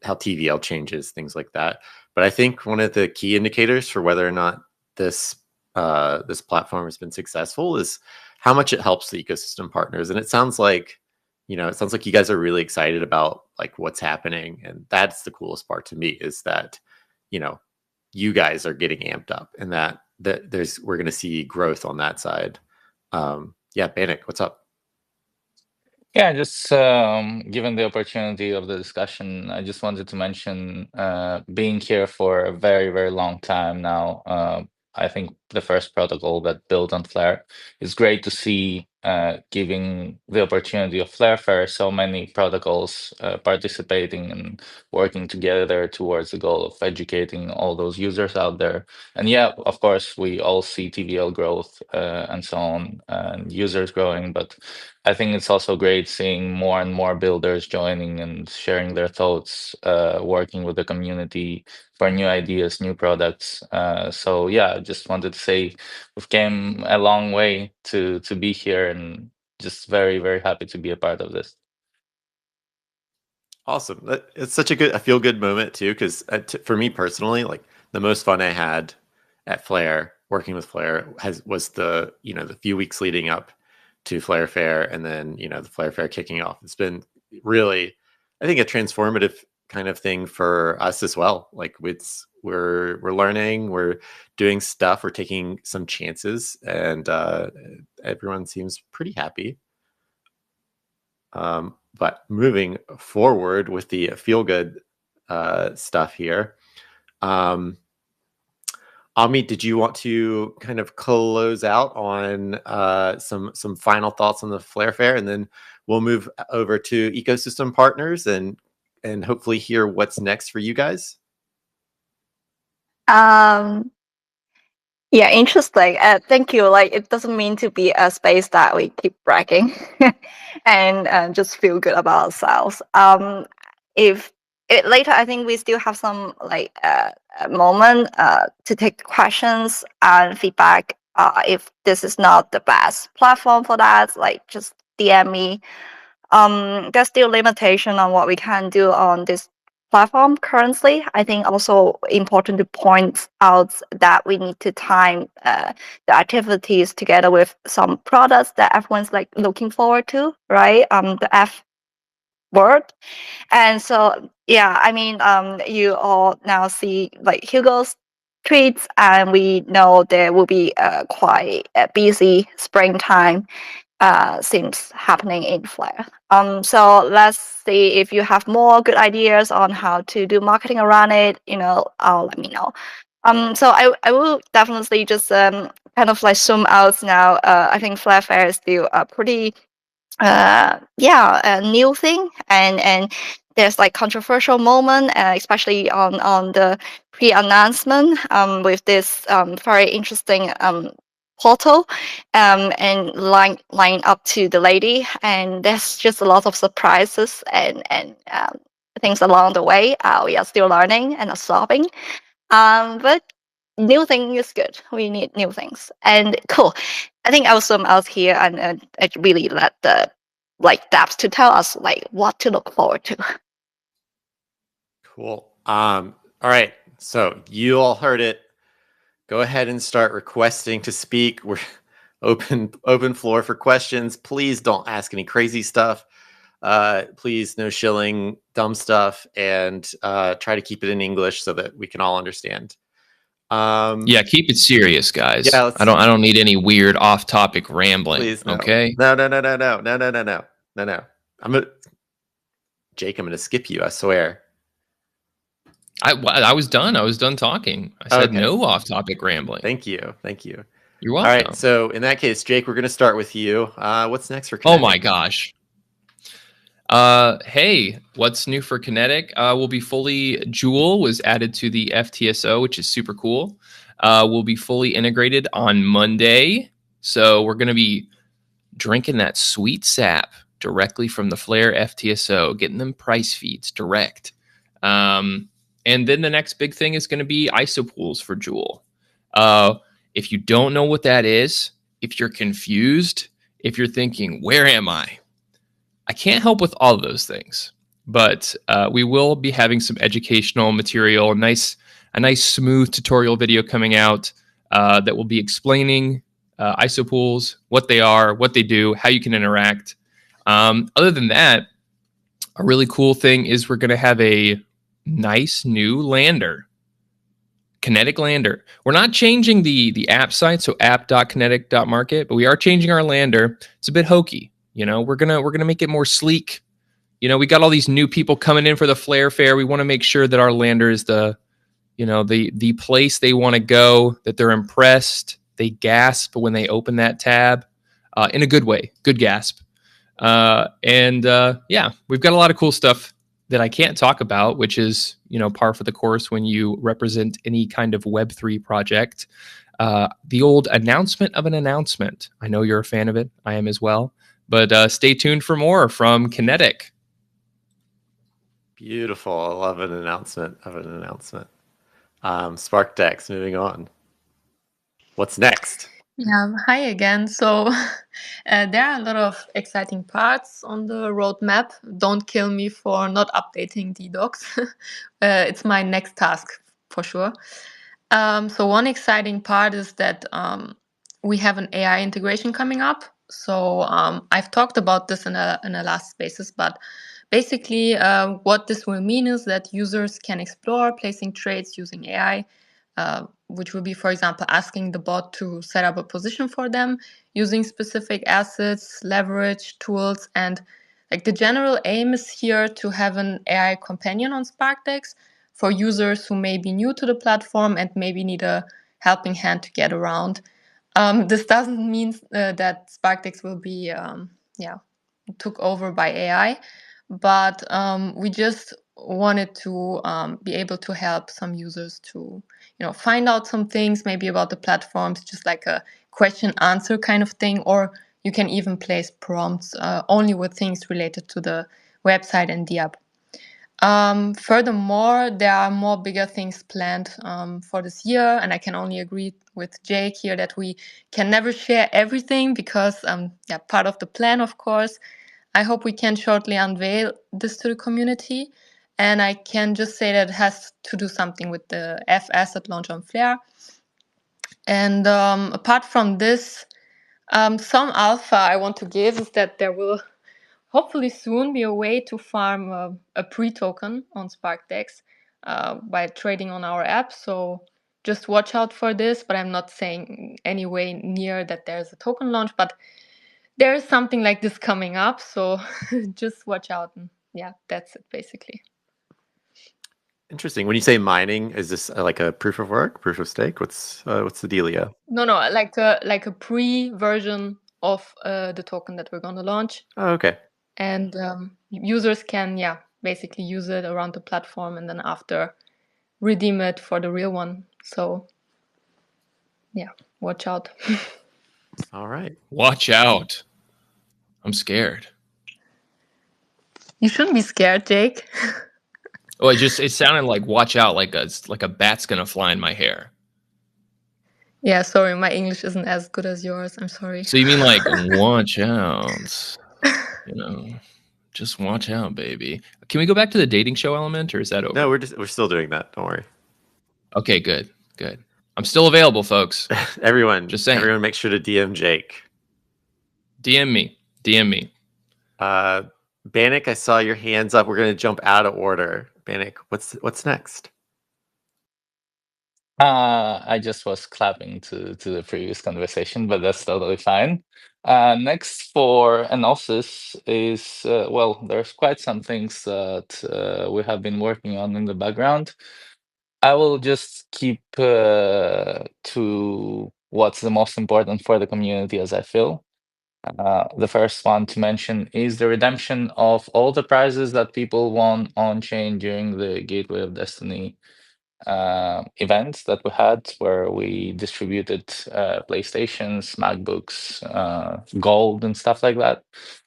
how TVL changes, things like that. But I think one of the key indicators for whether or not this this platform has been successful is how much it helps the ecosystem partners. And it sounds like, you know, it sounds like you guys are really excited about like what's happening, and that's the coolest part to me is that, you know, you guys are getting amped up, and that we're going to see growth on that side. Yeah, Banik, what's up? Yeah, just given the opportunity of the discussion, I just wanted to mention being here for a very, very long time now. I think the first protocol that built on Flare is great to see giving the opportunity of Flare so many protocols participating and working together towards the goal of educating all those users out there. And yeah, of course, we all see TVL growth and so on, and users growing, but I think it's also great seeing more and more builders joining and sharing their thoughts, working with the community for new ideas, new products. So yeah, I just wanted to say we've came a long way to be here, and just very, very happy to be a part of this. Awesome. It's such a feel good moment too, because for me personally, like the most fun I had at Flare, working with Flare, was the, you know, the few weeks leading up to Flare Fair, and then, you know, the Flare Fair kicking off. It's been really, I think, a transformative kind of thing for us as well. Like we're learning, we're doing stuff, we're taking some chances, and everyone seems pretty happy. But moving forward with the feel good stuff here, Ami, did you want to kind of close out on some final thoughts on the Flare Fair, and then we'll move over to ecosystem partners and hopefully hear what's next for you guys? Yeah, interesting. Thank you. Like, it doesn't mean to be a space that we keep bragging and just feel good about ourselves. If later, I think we still have some like moment to take questions and feedback. If this is not the best platform for that, like just DM me. There's still limitation on what we can do on this platform currently. I think also important to point out that we need to time the activities together with some products that everyone's like looking forward to, right? The F word. And so, yeah, I mean, you all now see like Hugo's tweets, and we know there will be quite a busy springtime seems happening in Flare. So let's see if you have more good ideas on how to do marketing around it. Let me know. So I will definitely just kind of like zoom out now. I think Flare Fair is still a pretty a new thing, and there's like controversial moment, especially on the pre-announcement with this very interesting portal and line up to the lady, and there's just a lot of surprises and things along the way. We are still learning and absorbing, but new thing is good. We need new things, and cool. I think I will zoom out here and I really let the like depths to tell us like what to look forward to. Cool. All right. So you all heard it. Go ahead and start requesting to speak. We're open floor for questions. Please don't ask any crazy stuff. Please no shilling dumb stuff, and try to keep it in English so that we can all understand. Yeah, keep it serious, guys. Yeah, I don't need any weird off-topic rambling. Please, no. Okay. No. Jake, I'm gonna skip you. I swear. I was done. I was done talking. I said Okay. no off-topic rambling. Thank you. You're welcome. All right. So in that case, Jake, we're gonna start with you. What's next for Oh Kinetic? my gosh. Hey, what's new for Kinetic? Will be fully Joule was added to the FTSO, which is super cool. Will be fully integrated on Monday. So we're going to be drinking that sweet sap directly from the Flare FTSO, getting them price feeds direct. And then the next big thing is going to be ISO pools for Joule. If you don't know what that is, if you're confused, if you're thinking, where am I can't help with all of those things, but we will be having some educational material, a nice smooth tutorial video coming out that will be explaining ISO pools, what they are, what they do, how you can interact. Other than that, a really cool thing is we're going to have a nice new lander, Kinetic Lander. We're not changing the app site, so app.kinetic.market, but we are changing our lander. It's a bit hokey. We're gonna make it more sleek. We got all these new people coming in for the Flare Fair. We want to make sure that our lander is the place they want to go, that they're impressed, they gasp when they open that tab, in a good way, good gasp. Yeah, we've got a lot of cool stuff that I can't talk about, which is par for the course when you represent any kind of Web3 project. The old announcement of an announcement. I know you're a fan of it. I am as well. But stay tuned for more from Kinetic. Beautiful. I love an announcement of an announcement. SparkDex, moving on. What's next? Yeah, hi again. So there are a lot of exciting parts on the roadmap. Don't kill me for not updating the docs. It's my next task for sure. So one exciting part is that we have an AI integration coming up. So I've talked about this in the last spaces, but basically what this will mean is that users can explore placing trades using AI, which will be, for example, asking the bot to set up a position for them using specific assets, leverage, tools, and like the general aim is here to have an AI companion on SparkDex for users who may be new to the platform and maybe need a helping hand to get around. This doesn't mean that SparkDex will be took over by AI, but we just wanted to be able to help some users to find out some things maybe about the platforms, just like a question answer kind of thing, or you can even place prompts only with things related to the website and the app. Furthermore, there are more bigger things planned for this year, and I can only agree with Jake here that we can never share everything because, part of the plan, of course. I hope we can shortly unveil this to the community, and I can just say that it has to do something with the F asset launch on Flare. And apart from this, some alpha I want to give is that there will hopefully soon be a way to farm a pre-token on SparkDex by trading on our app. So just watch out for this, but I'm not saying anyway near that there's a token launch, but there is something like this coming up. So just watch out. And yeah, that's it basically. Interesting. When you say mining, is this like a proof of work, proof of stake? What's the dealio? No, like a pre-version of the token that we're going to launch. Oh, okay. And users can, basically use it around the platform and then after redeem it for the real one. So, watch out. All right. Watch out. I'm scared. You shouldn't be scared, Jake. Oh, it sounded like watch out, like a bat's gonna fly in my hair. Yeah, sorry, my English isn't as good as yours. I'm sorry. So you mean like watch out? Just watch out, baby. Can we go back to the dating show element, or is that over? No, we're still doing that. Don't worry. Okay, good. I'm still available, folks. Everyone, just saying. Everyone, make sure to DM Jake. DM me. Bannock, I saw your hands up. We're gonna jump out of order. Bannock, what's next? I just was clapping to the previous conversation, but that's totally fine. Next for analysis is, there's quite some things that we have been working on in the background. I will just keep to what's the most important for the community, as I feel. The first one to mention is the redemption of all the prizes that people won on chain during the Gateway of Destiny events that we had, where we distributed PlayStations, MacBooks, gold, and stuff like that.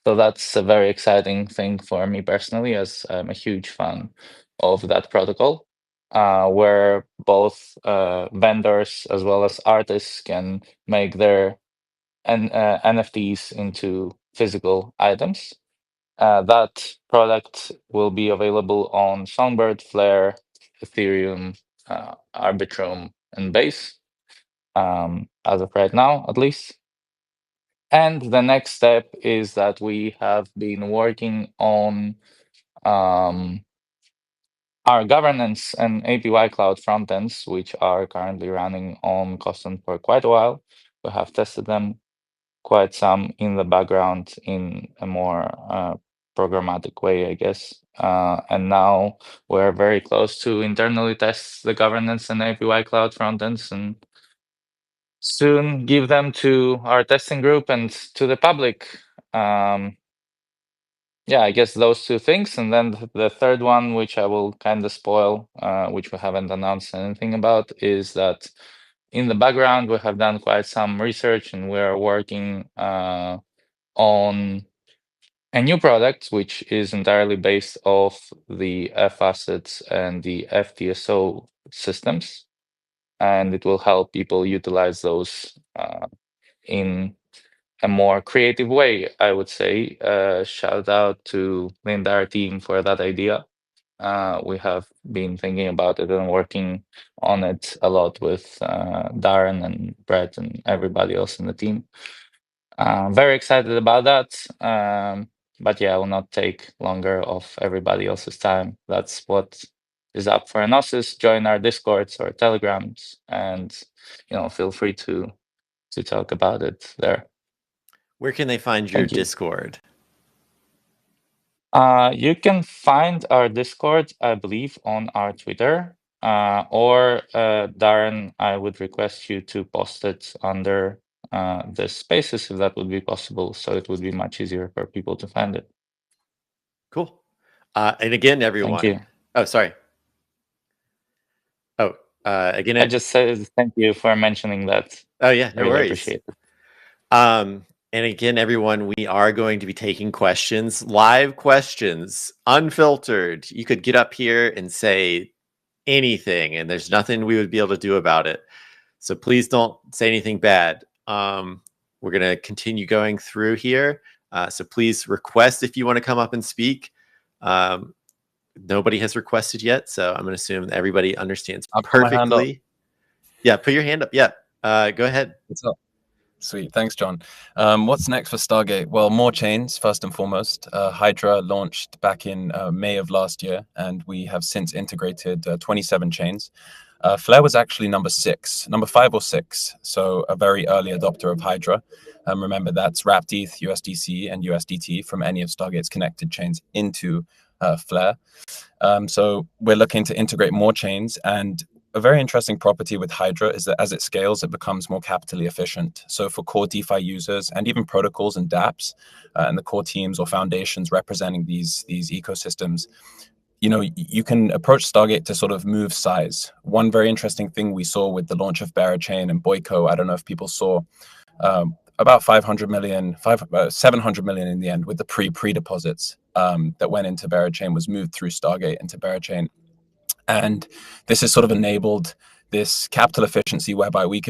So that's a very exciting thing for me personally, as I'm a huge fan of that protocol, where both vendors as well as artists can make their NFTs into physical items. That product will be available on Songbird, Flare, Ethereum, Arbitrum, and Base, as of right now, at least. And the next step is that we have been working on our governance and APY cloud frontends, which are currently running on Coston for quite a while. We have tested them quite some in the background in a more programmatic way, I guess. And now we're very close to internally test the governance and APY cloud frontends, and soon give them to our testing group and to the public. I guess those two things. And then the third one, which I will kind of spoil, which we haven't announced anything about, is that in the background, we have done quite some research and we're working on a new product, which is entirely based off the F assets and the FTSO systems. And it will help people utilize those in a more creative way, I would say. Shout out to the entire team for that idea. We have been thinking about it and working on it a lot with Darren and Brett and everybody else in the team. Very excited about that. But I will not take longer of everybody else's time. That's what is up for analysis. Join our Discords or Telegrams, and feel free to talk about it there. Where can they find your Discord? You can find our Discord, I believe, on our Twitter. Or Darren, I would request you to post it under the spaces if that would be possible, so it would be much easier for people to find it. Cool. And again, everyone. Thank you. Oh, sorry. Oh, again. I just said thank you for mentioning that. Oh yeah, no I really worries. appreciate it. And again, everyone, we are going to be taking questions, live questions, unfiltered. You could get up here and say anything, and there's nothing we would be able to do about it. So please don't say anything bad. We're going to continue going through here. So please request if you want to come up and speak. Nobody has requested yet, so I'm going to assume that everybody understands perfectly. Yeah, put your hand up. Yeah, go ahead. What's up? Sweet. Thanks, John. What's next for Stargate? Well, more chains, first and foremost. Hydra launched back in May of last year, and we have since integrated 27 chains. Flare was actually number 5 or 6, so a very early adopter of Hydra. Remember, that's wrapped ETH, USDC, and USDT from any of Stargate's connected chains into Flare. So we're looking to integrate more chains, and a very interesting property with Hydra is that as it scales, it becomes more capitally efficient. So for core DeFi users and even protocols and dApps and the core teams or foundations representing these ecosystems, you can approach Stargate to sort of move size. One very interesting thing we saw with the launch of Berachain and Boyko, I don't know if people saw, about 700 million in the end with the pre-deposits that went into Berachain was moved through Stargate into Berachain. And this has sort of enabled this capital efficiency whereby we're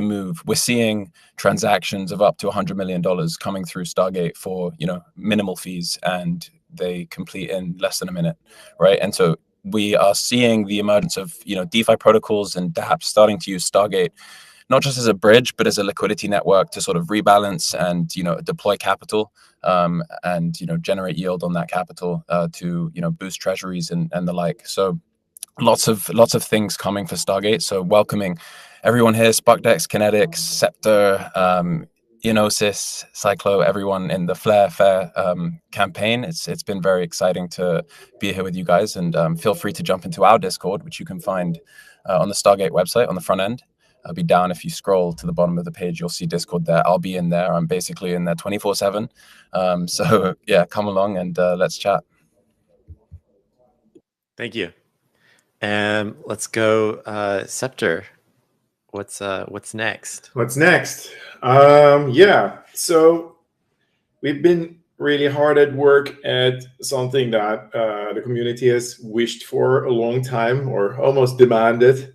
seeing transactions of up to $100 million coming through Stargate for, minimal fees, and they complete in less than a minute, right? And so we are seeing the emergence of, DeFi protocols and dApps starting to use Stargate, not just as a bridge, but as a liquidity network to sort of rebalance and, deploy capital and, generate yield on that capital to, boost treasuries and the like. So lots of things coming for Stargate. So welcoming everyone here, SparkDex, Kinetics, Scepter, Enosis, Cyclo, everyone in the Flare Fair campaign. It's been very exciting to be here with you guys, and feel free to jump into our Discord, which you can find on the Stargate website on the front end. I'll be down. If you scroll to the bottom of the page, you'll see Discord there. I'll be in there. I'm basically in there 24/7. So yeah, come along and let's chat. Thank you. And let's go, Scepter. What's next? What's next? Yeah. So we've been really hard at work at something that the community has wished for a long time, or almost demanded,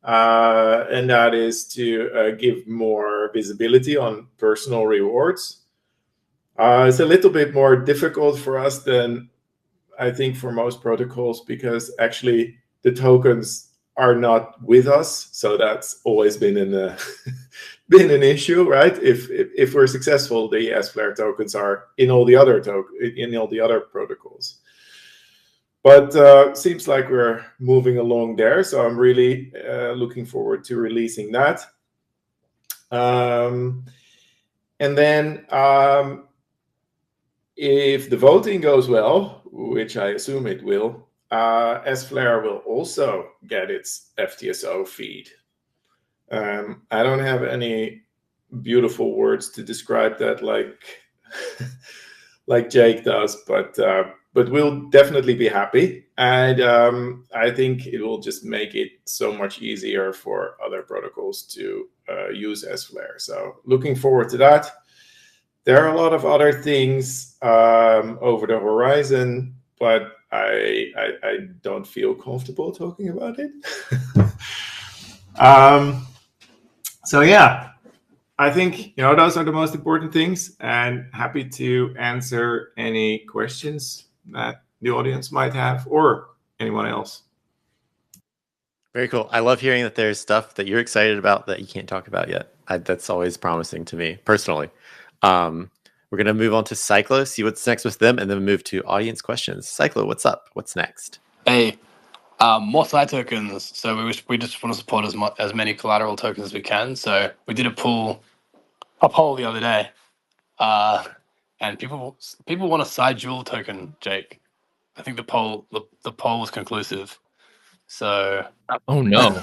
and that is to give more visibility on personal rewards. It's a little bit more difficult for us than I think for most protocols, because actually the tokens are not with us, so that's always been been an issue, right? If we're successful, the Flare tokens are in all the other protocols. But seems like we're moving along there, so I'm really looking forward to releasing that. And then if the voting goes well, which I assume it will, Flare will also get its FTSO feed. I don't have any beautiful words to describe that like Jake does, but we'll definitely be happy, and I think it will just make it so much easier for other protocols to use Flare. So looking forward to that. There are a lot of other things over the horizon, but I don't feel comfortable talking about it. So yeah, I think those are the most important things, and happy to answer any questions that the audience might have, or anyone else. Very cool. I love hearing that there's stuff that you're excited about that you can't talk about yet. That's always promising to me personally. We're going to move on to Cyclo, see what's next with them, and then move to audience questions. Cyclo, what's up? What's next? Hey, more side tokens. So we just want to support as many collateral tokens as we can. So we did a poll the other day, and people want a side jewel token. Jake, I think the poll was conclusive. So Oh no.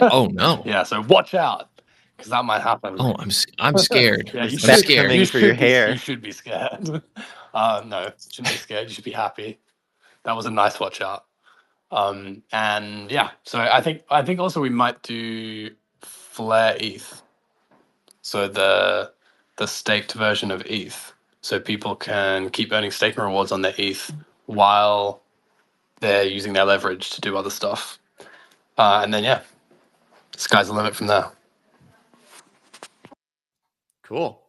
Oh no. yeah, so watch out because that might happen. Oh, I'm scared. Yeah, you I'm Bat scared. coming for your hair. You should be scared. No, you shouldn't be scared. You should be happy. That was a nice watch out. And yeah, so I think also we might do Flare ETH. So the staked version of ETH, so people can keep earning staking rewards on their ETH while they're using their leverage to do other stuff. And then yeah, sky's the limit from there. Cool.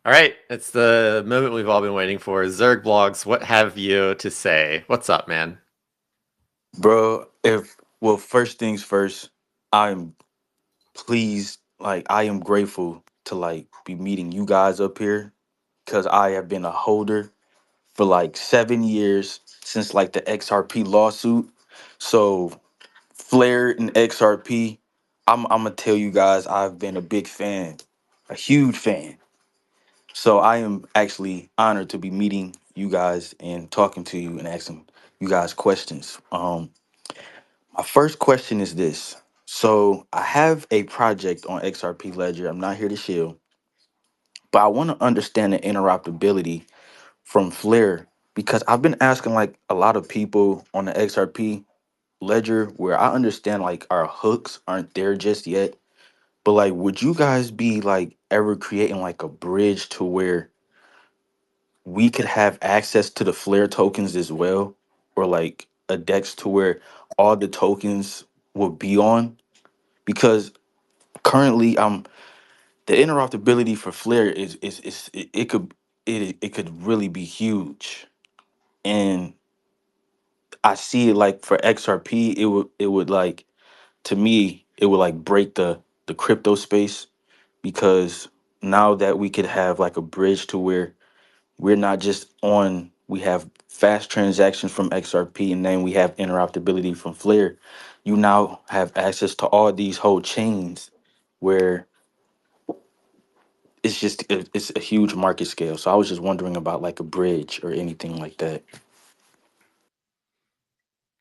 All right, it's the moment we've all been waiting for. Zerg Blogs, what have you to say? What's up, man? Bro, first things first, I'm pleased, like I am grateful to like be meeting you guys up here because I have been a holder for like 7 years since like the XRP lawsuit. So Flare and XRP, I'm gonna tell you guys I've been a big fan, a huge fan. So I am actually honored to be meeting you guys and talking to you and asking you guys questions. My first question is this. So I have a project on XRP Ledger. I'm not here to shill, but I want to understand the interoperability from Flare because I've been asking like a lot of people on the XRP Ledger where I understand like our hooks aren't there just yet. But like, would you guys be like ever creating like a bridge to where we could have access to the Flare tokens as well, or like a DEX to where all the tokens will be on? Because currently, the interoperability for Flare it could really be huge, and I see it like for XRP, it would like to me it would like break the crypto space because now that we could have like a bridge to where we're not just on, we have fast transactions from XRP and then we have interoperability from Flare. You now have access to all these whole chains where it's a huge market scale. So I was just wondering about like a bridge or anything like that.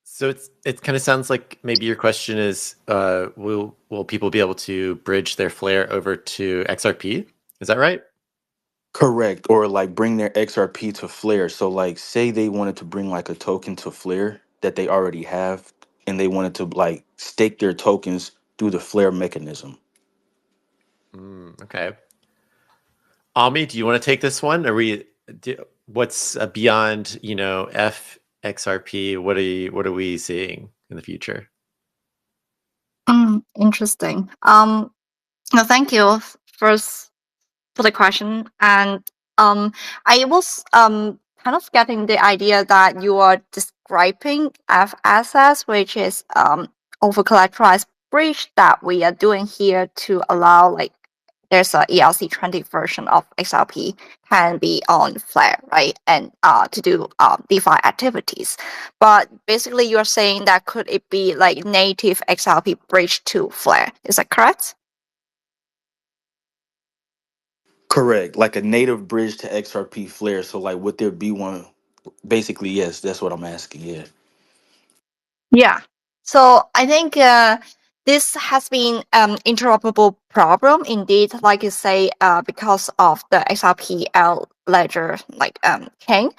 So it kind of sounds like maybe your question is, will people be able to bridge their Flare over to XRP? Is that right? Correct. Or like bring their XRP to Flare. So like say they wanted to bring like a token to Flare that they already have and they wanted to like stake their tokens through the Flare mechanism. Okay. Ami, do you want to take this one? What's beyond, FXRP? What are we seeing in the future? Interesting. No, thank you first for the question. And I was kind of getting the idea that you are describing FSS, which is over collateralized bridge that we are doing here to allow like there's a ERC20 version of XRP can be on Flare, right? And to do DeFi activities. But basically you're saying that could it be like native XRP bridge to Flare? Is that correct? Correct. Like a native bridge to XRP Flare. So like would there be one? Basically, yes, that's what I'm asking. Yeah. Yeah. So I think this has been interoperable problem indeed, like you say, because of the XRPL ledger like chain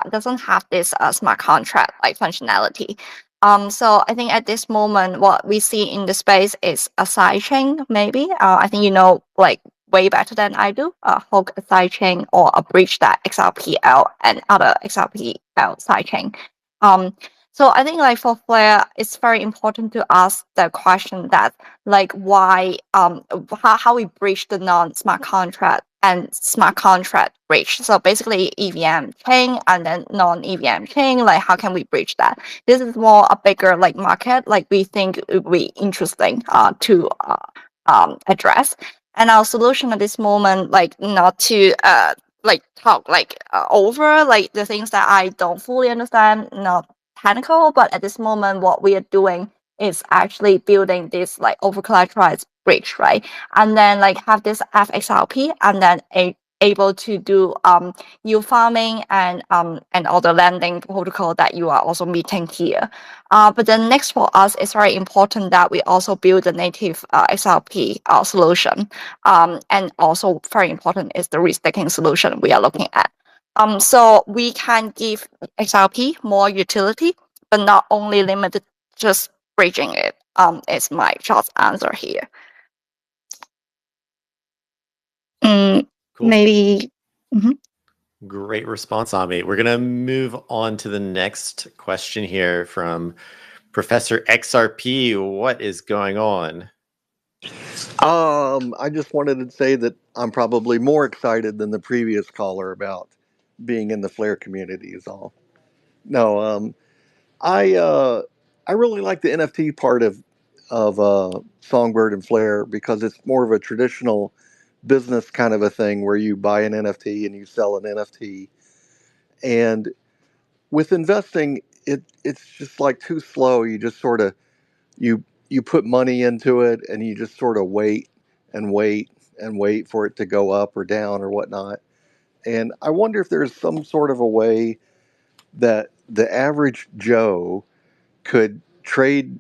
doesn't have this smart contract like functionality. So I think at this moment, what we see in the space is a sidechain. Maybe I think like way better than I do. Hook a sidechain or a bridge that XRPL and other XRPL sidechain. So I think like for Flare, it's very important to ask the question that like why how we bridge the non-smart contract and smart contract bridge. So basically EVM chain and then non-EVM chain, like how can we bridge that? This is more a bigger like market, like we think it would be interesting to address. And our solution at this moment, like not to like talk like over like the things that I don't fully understand, not technical, but at this moment, what we are doing is actually building this like over collateralized bridge, right? And then like have this FXRP and then a able to do yield farming and all the lending protocol that you are also meeting here. But then next for us, it's very important that we also build a native XRP solution. And also very important is the risk-taking solution we are looking at. So we can give XRP more utility, but not only limited just bridging it. Is my short answer here. Cool. Maybe. Great response, Ami. We're going to move on to the next question here from Professor XRP. What is going on? I just wanted to say that I'm probably more excited than the previous caller about being in the Flare community is all. No, I really like the NFT part of Songbird and Flare because it's more of a traditional business kind of a thing where you buy an NFT and you sell an NFT. And with investing, it's just like too slow. You just sort of you put money into it and you just sort of wait and wait and wait for it to go up or down or whatnot. And I wonder if there's some sort of a way that the average Joe could trade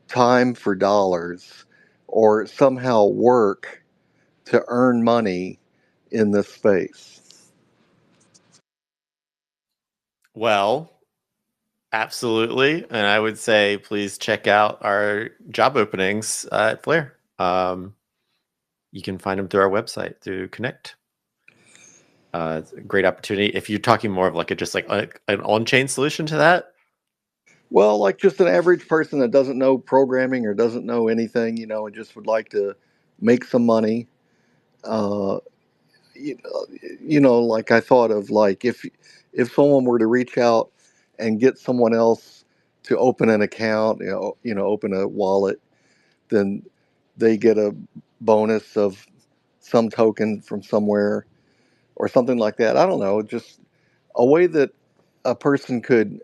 time for dollars or somehow work to earn money in this space. Well, absolutely. And I would say please check out our job openings at Flare. You can find them through our website, through Connect. It's a great opportunity. If you're talking more of like an on-chain solution to that. Well, like just an average person that doesn't know programming or doesn't know anything, and just would like to make some money. Like I thought of like if someone were to reach out and get someone else to open an account, open a wallet, then they get a bonus of some token from somewhere or something like that. I don't know, just a way that a person could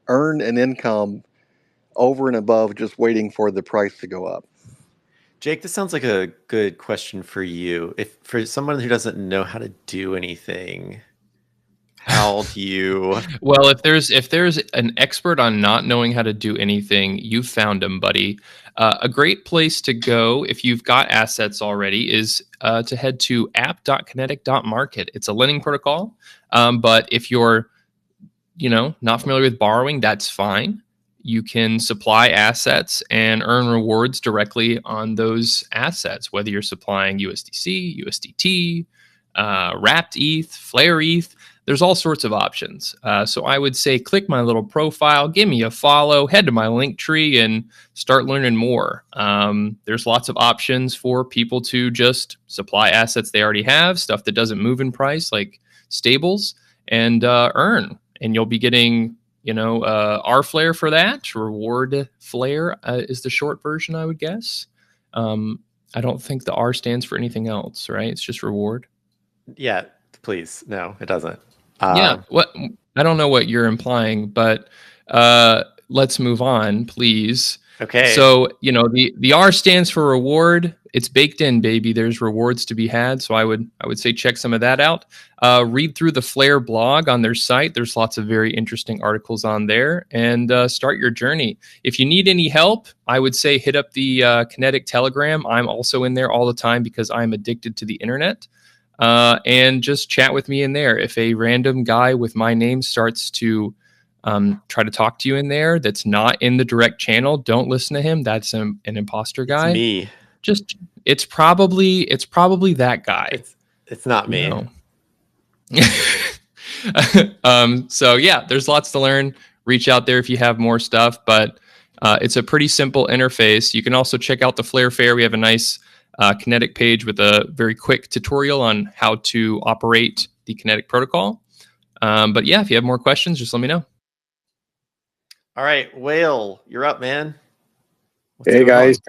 earn an income over and above just waiting for the price to go up. Jake, this sounds like a good question for you. If for someone who doesn't know how to do anything, how do you? Well, if there's an expert on not knowing how to do anything, you found him, buddy. A great place to go if you've got assets already is to head to app.kinetic.market. It's a lending protocol, but if you're not familiar with borrowing, that's fine. You can supply assets and earn rewards directly on those assets, whether you're supplying USDC, USDT, wrapped ETH, Flare ETH. There's all sorts of options. So I would say click my little profile, give me a follow, head to my link tree and start learning more. There's lots of options for people to just supply assets they already have, stuff that doesn't move in price like stables, and earn. And you'll be getting, R Flare for that. Reward Flare is the short version, I would guess. I don't think the R stands for anything else, right? It's just reward. Yeah, please. No, it doesn't. Yeah. What? I don't know what you're implying, but let's move on, please. Okay. So, the R stands for reward. It's baked in, baby. There's rewards to be had. So I would say check some of that out. Read through the Flare blog on their site. There's lots of very interesting articles on there, and start your journey. If you need any help, I would say hit up the Kinetic Telegram. I'm also in there all the time because I'm addicted to the internet. And just chat with me in there. If a random guy with my name starts to try to talk to you in there that's not in the direct channel, don't listen to him. That's an imposter guy. It's me. It's probably that guy. It's not me. So yeah, there's lots to learn. Reach out there if you have more stuff, but it's a pretty simple interface. You can also check out the Flare Fair. We have a nice Kinetic page with a very quick tutorial on how to operate the Kinetic protocol. But yeah, if you have more questions, just let me know. All right, Whale, you're up, man. Hey guys,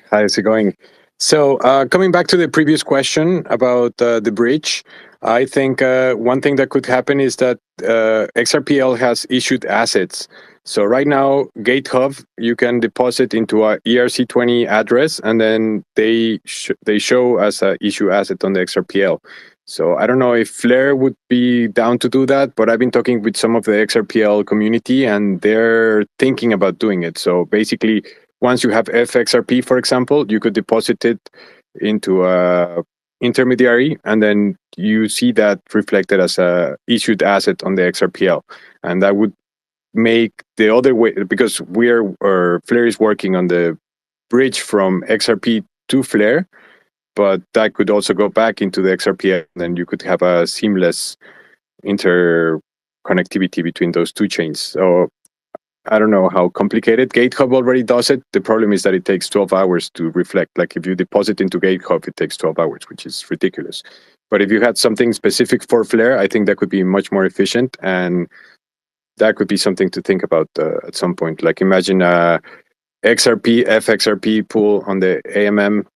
how's it going? So coming back to the previous question about the bridge, I think one thing that could happen is that XRPL has issued assets. So right now, GateHub, you can deposit into a ERC20 address, and then they show as an issue asset on the XRPL. So I don't know if Flare would be down to do that, but I've been talking with some of the XRPL community and they're thinking about doing it. So basically, once you have FXRP, for example, you could deposit it into a intermediary and then you see that reflected as a issued asset on the XRPL. And that would make the other way, because Flare is working on the bridge from XRP to Flare, but that could also go back into the XRP, and then you could have a seamless interconnectivity between those two chains. So I don't know how complicated. GateHub already does it. The problem is that it takes 12 hours to reflect. Like if you deposit into GateHub, it takes 12 hours, which is ridiculous. But if you had something specific for Flare, I think that could be much more efficient, and that could be something to think about at some point. Like imagine a XRP, FXRP pool on the AMM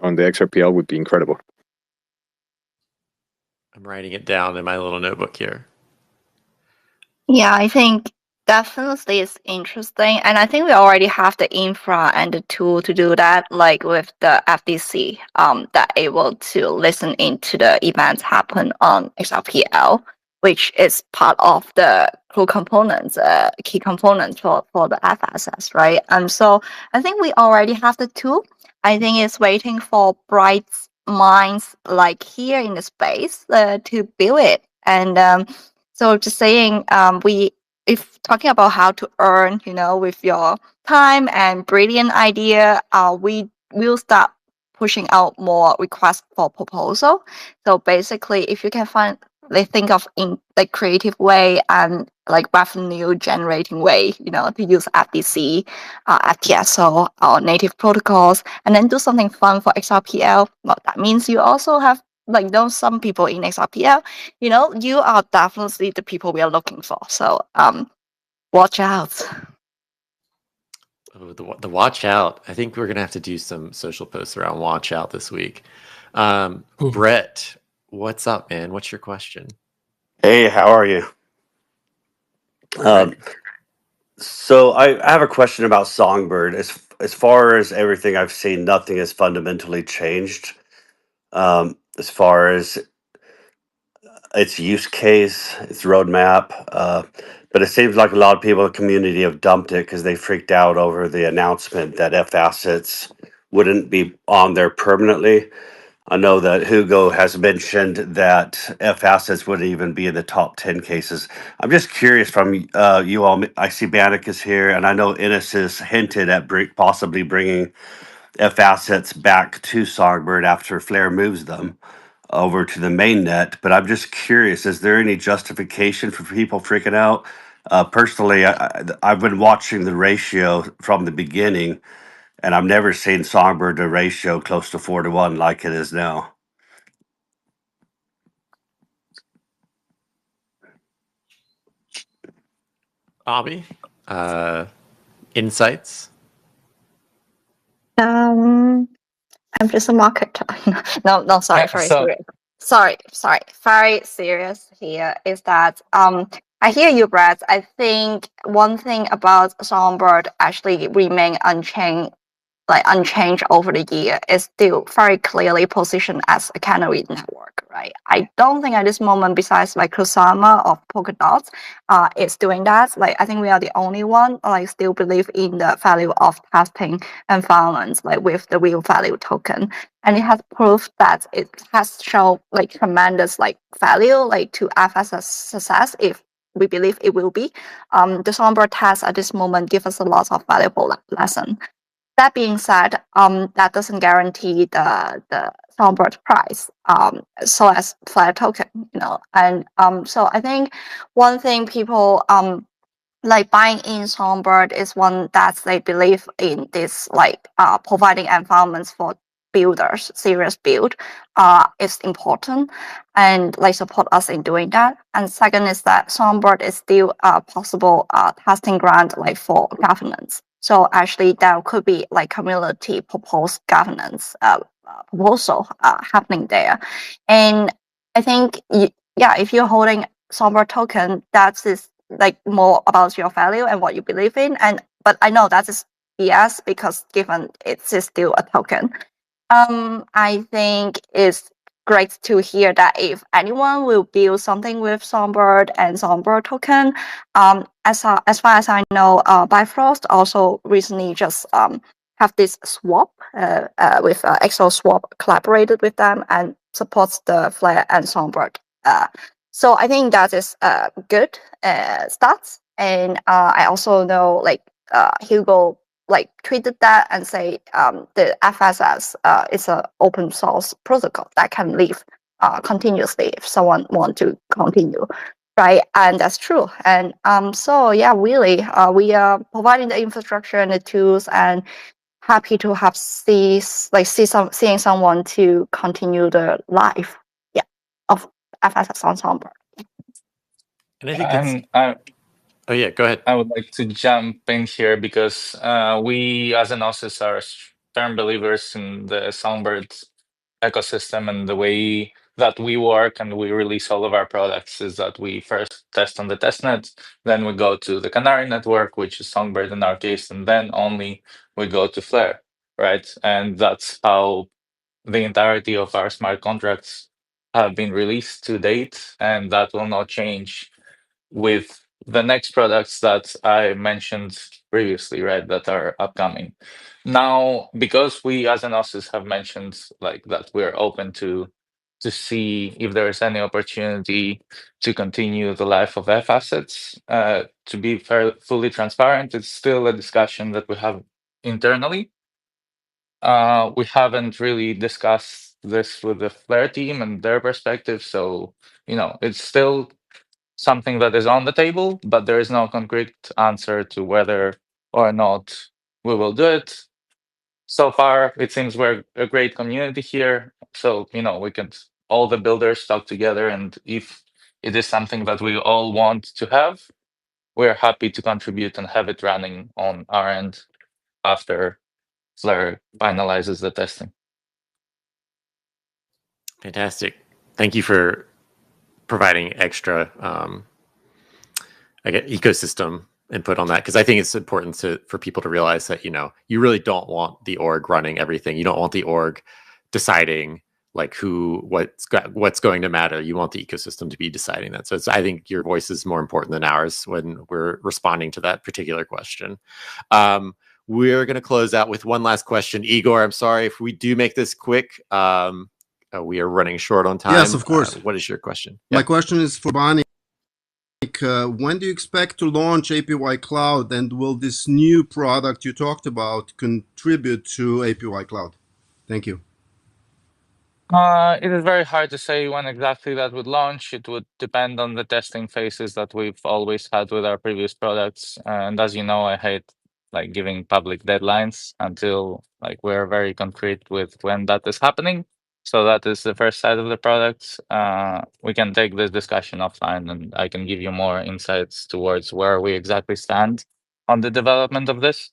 on the XRPL would be incredible. I'm writing it down in my little notebook here. Yeah, I think definitely it's interesting. And I think we already have the infra and the tool to do that, like with the FDC, that able to listen into the events happen on XRPL, which is part of the key components for the FSS, right? So I think we already have the tool. I think it's waiting for bright minds like here in the space to build it. And so just saying, if talking about how to earn, with your time and brilliant idea, we will start pushing out more requests for proposal. So basically, if you can think of in like creative way and like revenue generating way, to use FDC, FTSO, or native protocols, and then do something fun for XRPL. Well, that means you also have some people in XRPL, you are definitely the people we are looking for. So watch out. Oh, the watch out. I think we're gonna have to do some social posts around watch out this week. Brett, what's up, man? What's your question? Hey, how are you? So I have a question about Songbird. As far as everything I've seen, nothing has fundamentally changed. As far as its use case, its roadmap, but it seems like a lot of people in the community have dumped it because they freaked out over the announcement that F assets wouldn't be on there permanently. I know that Hugo has mentioned that F assets wouldn't even be in the top 10 cases. I'm just curious from you all. I see Bannock is here, and I know Innes has hinted at possibly bringing F assets back to Songbird after Flare moves them over to the main net. But I'm just curious, is there any justification for people freaking out? Personally, I've been watching the ratio from the beginning, and I've never seen Songbird to ratio close to 4-1 like it is now. Bobby, insights? I'm just a marketer. No, sorry, very serious. Sorry, very serious here is that I hear you, Brad. I think one thing about Songbird actually remain unchanged over the year is still very clearly positioned as a canary network, right? I don't think at this moment, besides like Kusama or Polkadot, is doing that. Like I think we are the only one still believe in the value of testing environments, with the real value token. And it has proved that it has shown tremendous value to FS's success if we believe it will be. The Songbird test at this moment give us a lot of valuable lesson. That being said, that doesn't guarantee the Songbird price, so as Flare token, and so I think one thing people buying in Songbird is one that they believe in this providing environments for builders, serious build, is important, and support us in doing that. And second is that Songbird is still a possible testing ground for governance. So actually, there could be community proposed governance proposal happening there, and I think if you're holding Songbird token, that is more about your value and what you believe in, but I know that is BS because given it's still a token. I think it's great to hear that if anyone will build something with Songbird and Songbird token, as far as I know, Bifrost also recently just have this swap with XO Swap collaborated with them and supports the Flare and Songbird. So I think that is good stats. And I also know Hugo tweeted that and say the FSS is an open source protocol that can live continuously if someone want to continue, right? And that's true. And so yeah, really, we are providing the infrastructure and the tools, and happy to have seeing someone to continue the life, of FSS Ensemble. And I think it's... Oh yeah, go ahead. I would like to jump in here because we as an Gnosis are firm believers in the Songbird ecosystem, and the way that we work and we release all of our products is that we first test on the testnet, then we go to the Canary network, which is Songbird in our case, and then only we go to Flare, right? And that's how the entirety of our smart contracts have been released to date, and that will not change with the next products that I mentioned previously, right, that are upcoming. Now, because we as an Gnosis have mentioned that we're open to see if there is any opportunity to continue the life of F assets, to be fully transparent, it's still a discussion that we have internally. We haven't really discussed this with the Flare team and their perspective, so it's still something that is on the table, but there is no concrete answer to whether or not we will do it. So far, it seems we're a great community here. So, we can all the builders talk together, and if it is something that we all want to have, we're happy to contribute and have it running on our end after Flare finalizes the testing. Fantastic. Thank you for providing extra ecosystem input on that, because I think it's important for people to realize that you really don't want the org running everything. You don't want the org deciding what's going to matter. You want the ecosystem to be deciding that. So I think your voice is more important than ours when we're responding to that particular question. We're going to close out with one last question. Igor, I'm sorry if we do make this quick. We are running short on time. Yes, of course. What is your question? My question is for Bonnie. When do you expect to launch APY Cloud, and will this new product you talked about contribute to APY Cloud? Thank you. It is very hard to say when exactly that would launch. It would depend on the testing phases that we've always had with our previous products. And as you know, I hate giving public deadlines until we're very concrete with when that is happening. So that is the first side of the product. We can take this discussion offline, and I can give you more insights towards where we exactly stand on the development of this.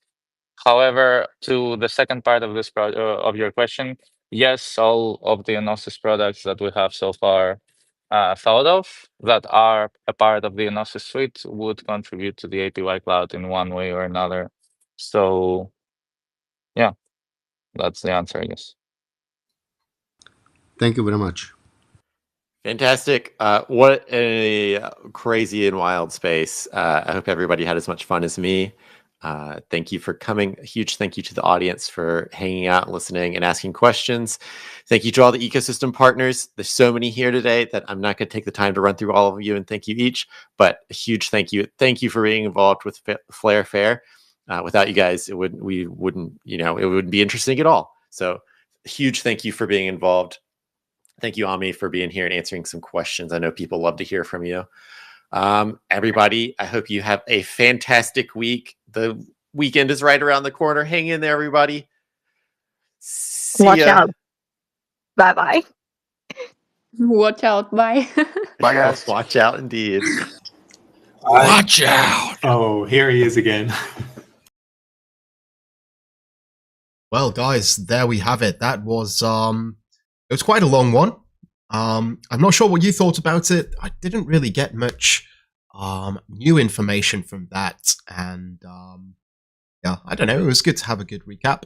However, to the second part of this of your question, yes, all of the Gnosis products that we have so far thought of that are a part of the Gnosis suite would contribute to the APY Cloud in one way or another. So, yeah, that's the answer, I guess. Thank you very much. Fantastic. What a crazy and wild space. I hope everybody had as much fun as me. Thank you for coming. A huge thank you to the audience for hanging out, listening, and asking questions. Thank you to all the ecosystem partners. There's so many here today that I'm not going to take the time to run through all of you and thank you each, but a huge thank you. Thank you for being involved with Flare Fair. Without you guys, it wouldn't be interesting at all. So huge thank you for being involved. Thank you, Ami, for being here and answering some questions. I know people love to hear from you. Everybody, I hope you have a fantastic week. The weekend is right around the corner. Hang in there, everybody. Watch out. Bye-bye. Watch out. Bye. Bye, guys. Watch out, indeed. Watch out. Oh, here he is again. Well, guys, there we have it. That was it was quite a long one. I'm not sure what you thought about it. I didn't really get much new information from that, and yeah, I don't know. It was good to have a good recap.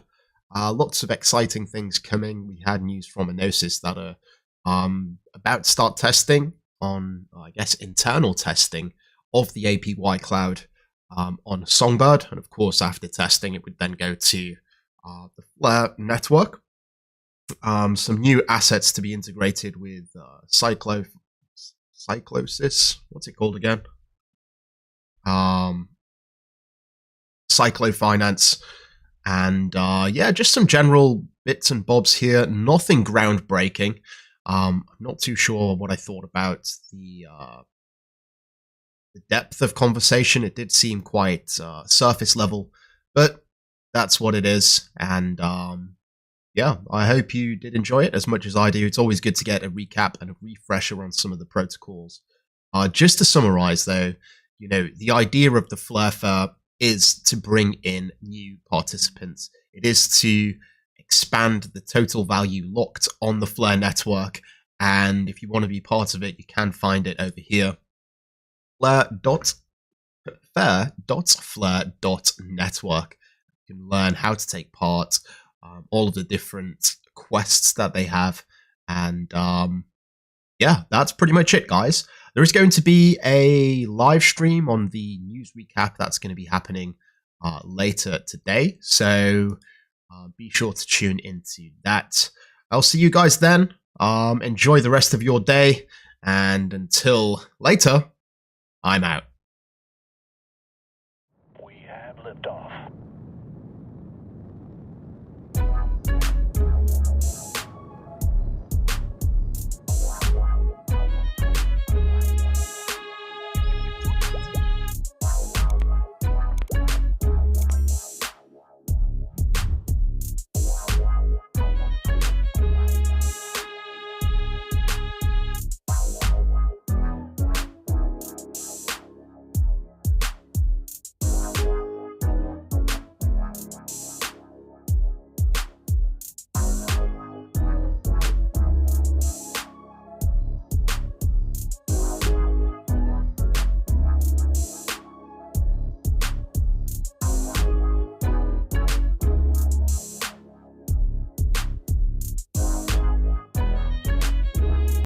Lots of exciting things coming. We had news from Gnosis that are about to start testing on, I guess, internal testing of the APY cloud on Songbird. And of course, after testing, it would then go to the Flare network. Some new assets to be integrated with Cyclosis. What's it called again? Cyclo Finance. And yeah, just some general bits and bobs here. Nothing groundbreaking. I'm not too sure what I thought about the depth of conversation. It did seem quite surface level, but that's what it is. And yeah, I hope you did enjoy it as much as I do. It's always good to get a recap and a refresher on some of the protocols. Just to summarize, though, you know, the idea of the Flare Fair is to bring in new participants. It is to expand the total value locked on the Flare network. And if you want to be part of it, you can find it over here. Fair.flare.network. You can learn how to take part, all of the different quests that they have. And yeah, that's pretty much it, guys. There is going to be a live stream on the news recap that's going to be happening later today. So be sure to tune into that. I'll see you guys then. Enjoy the rest of your day. And until later, I'm out.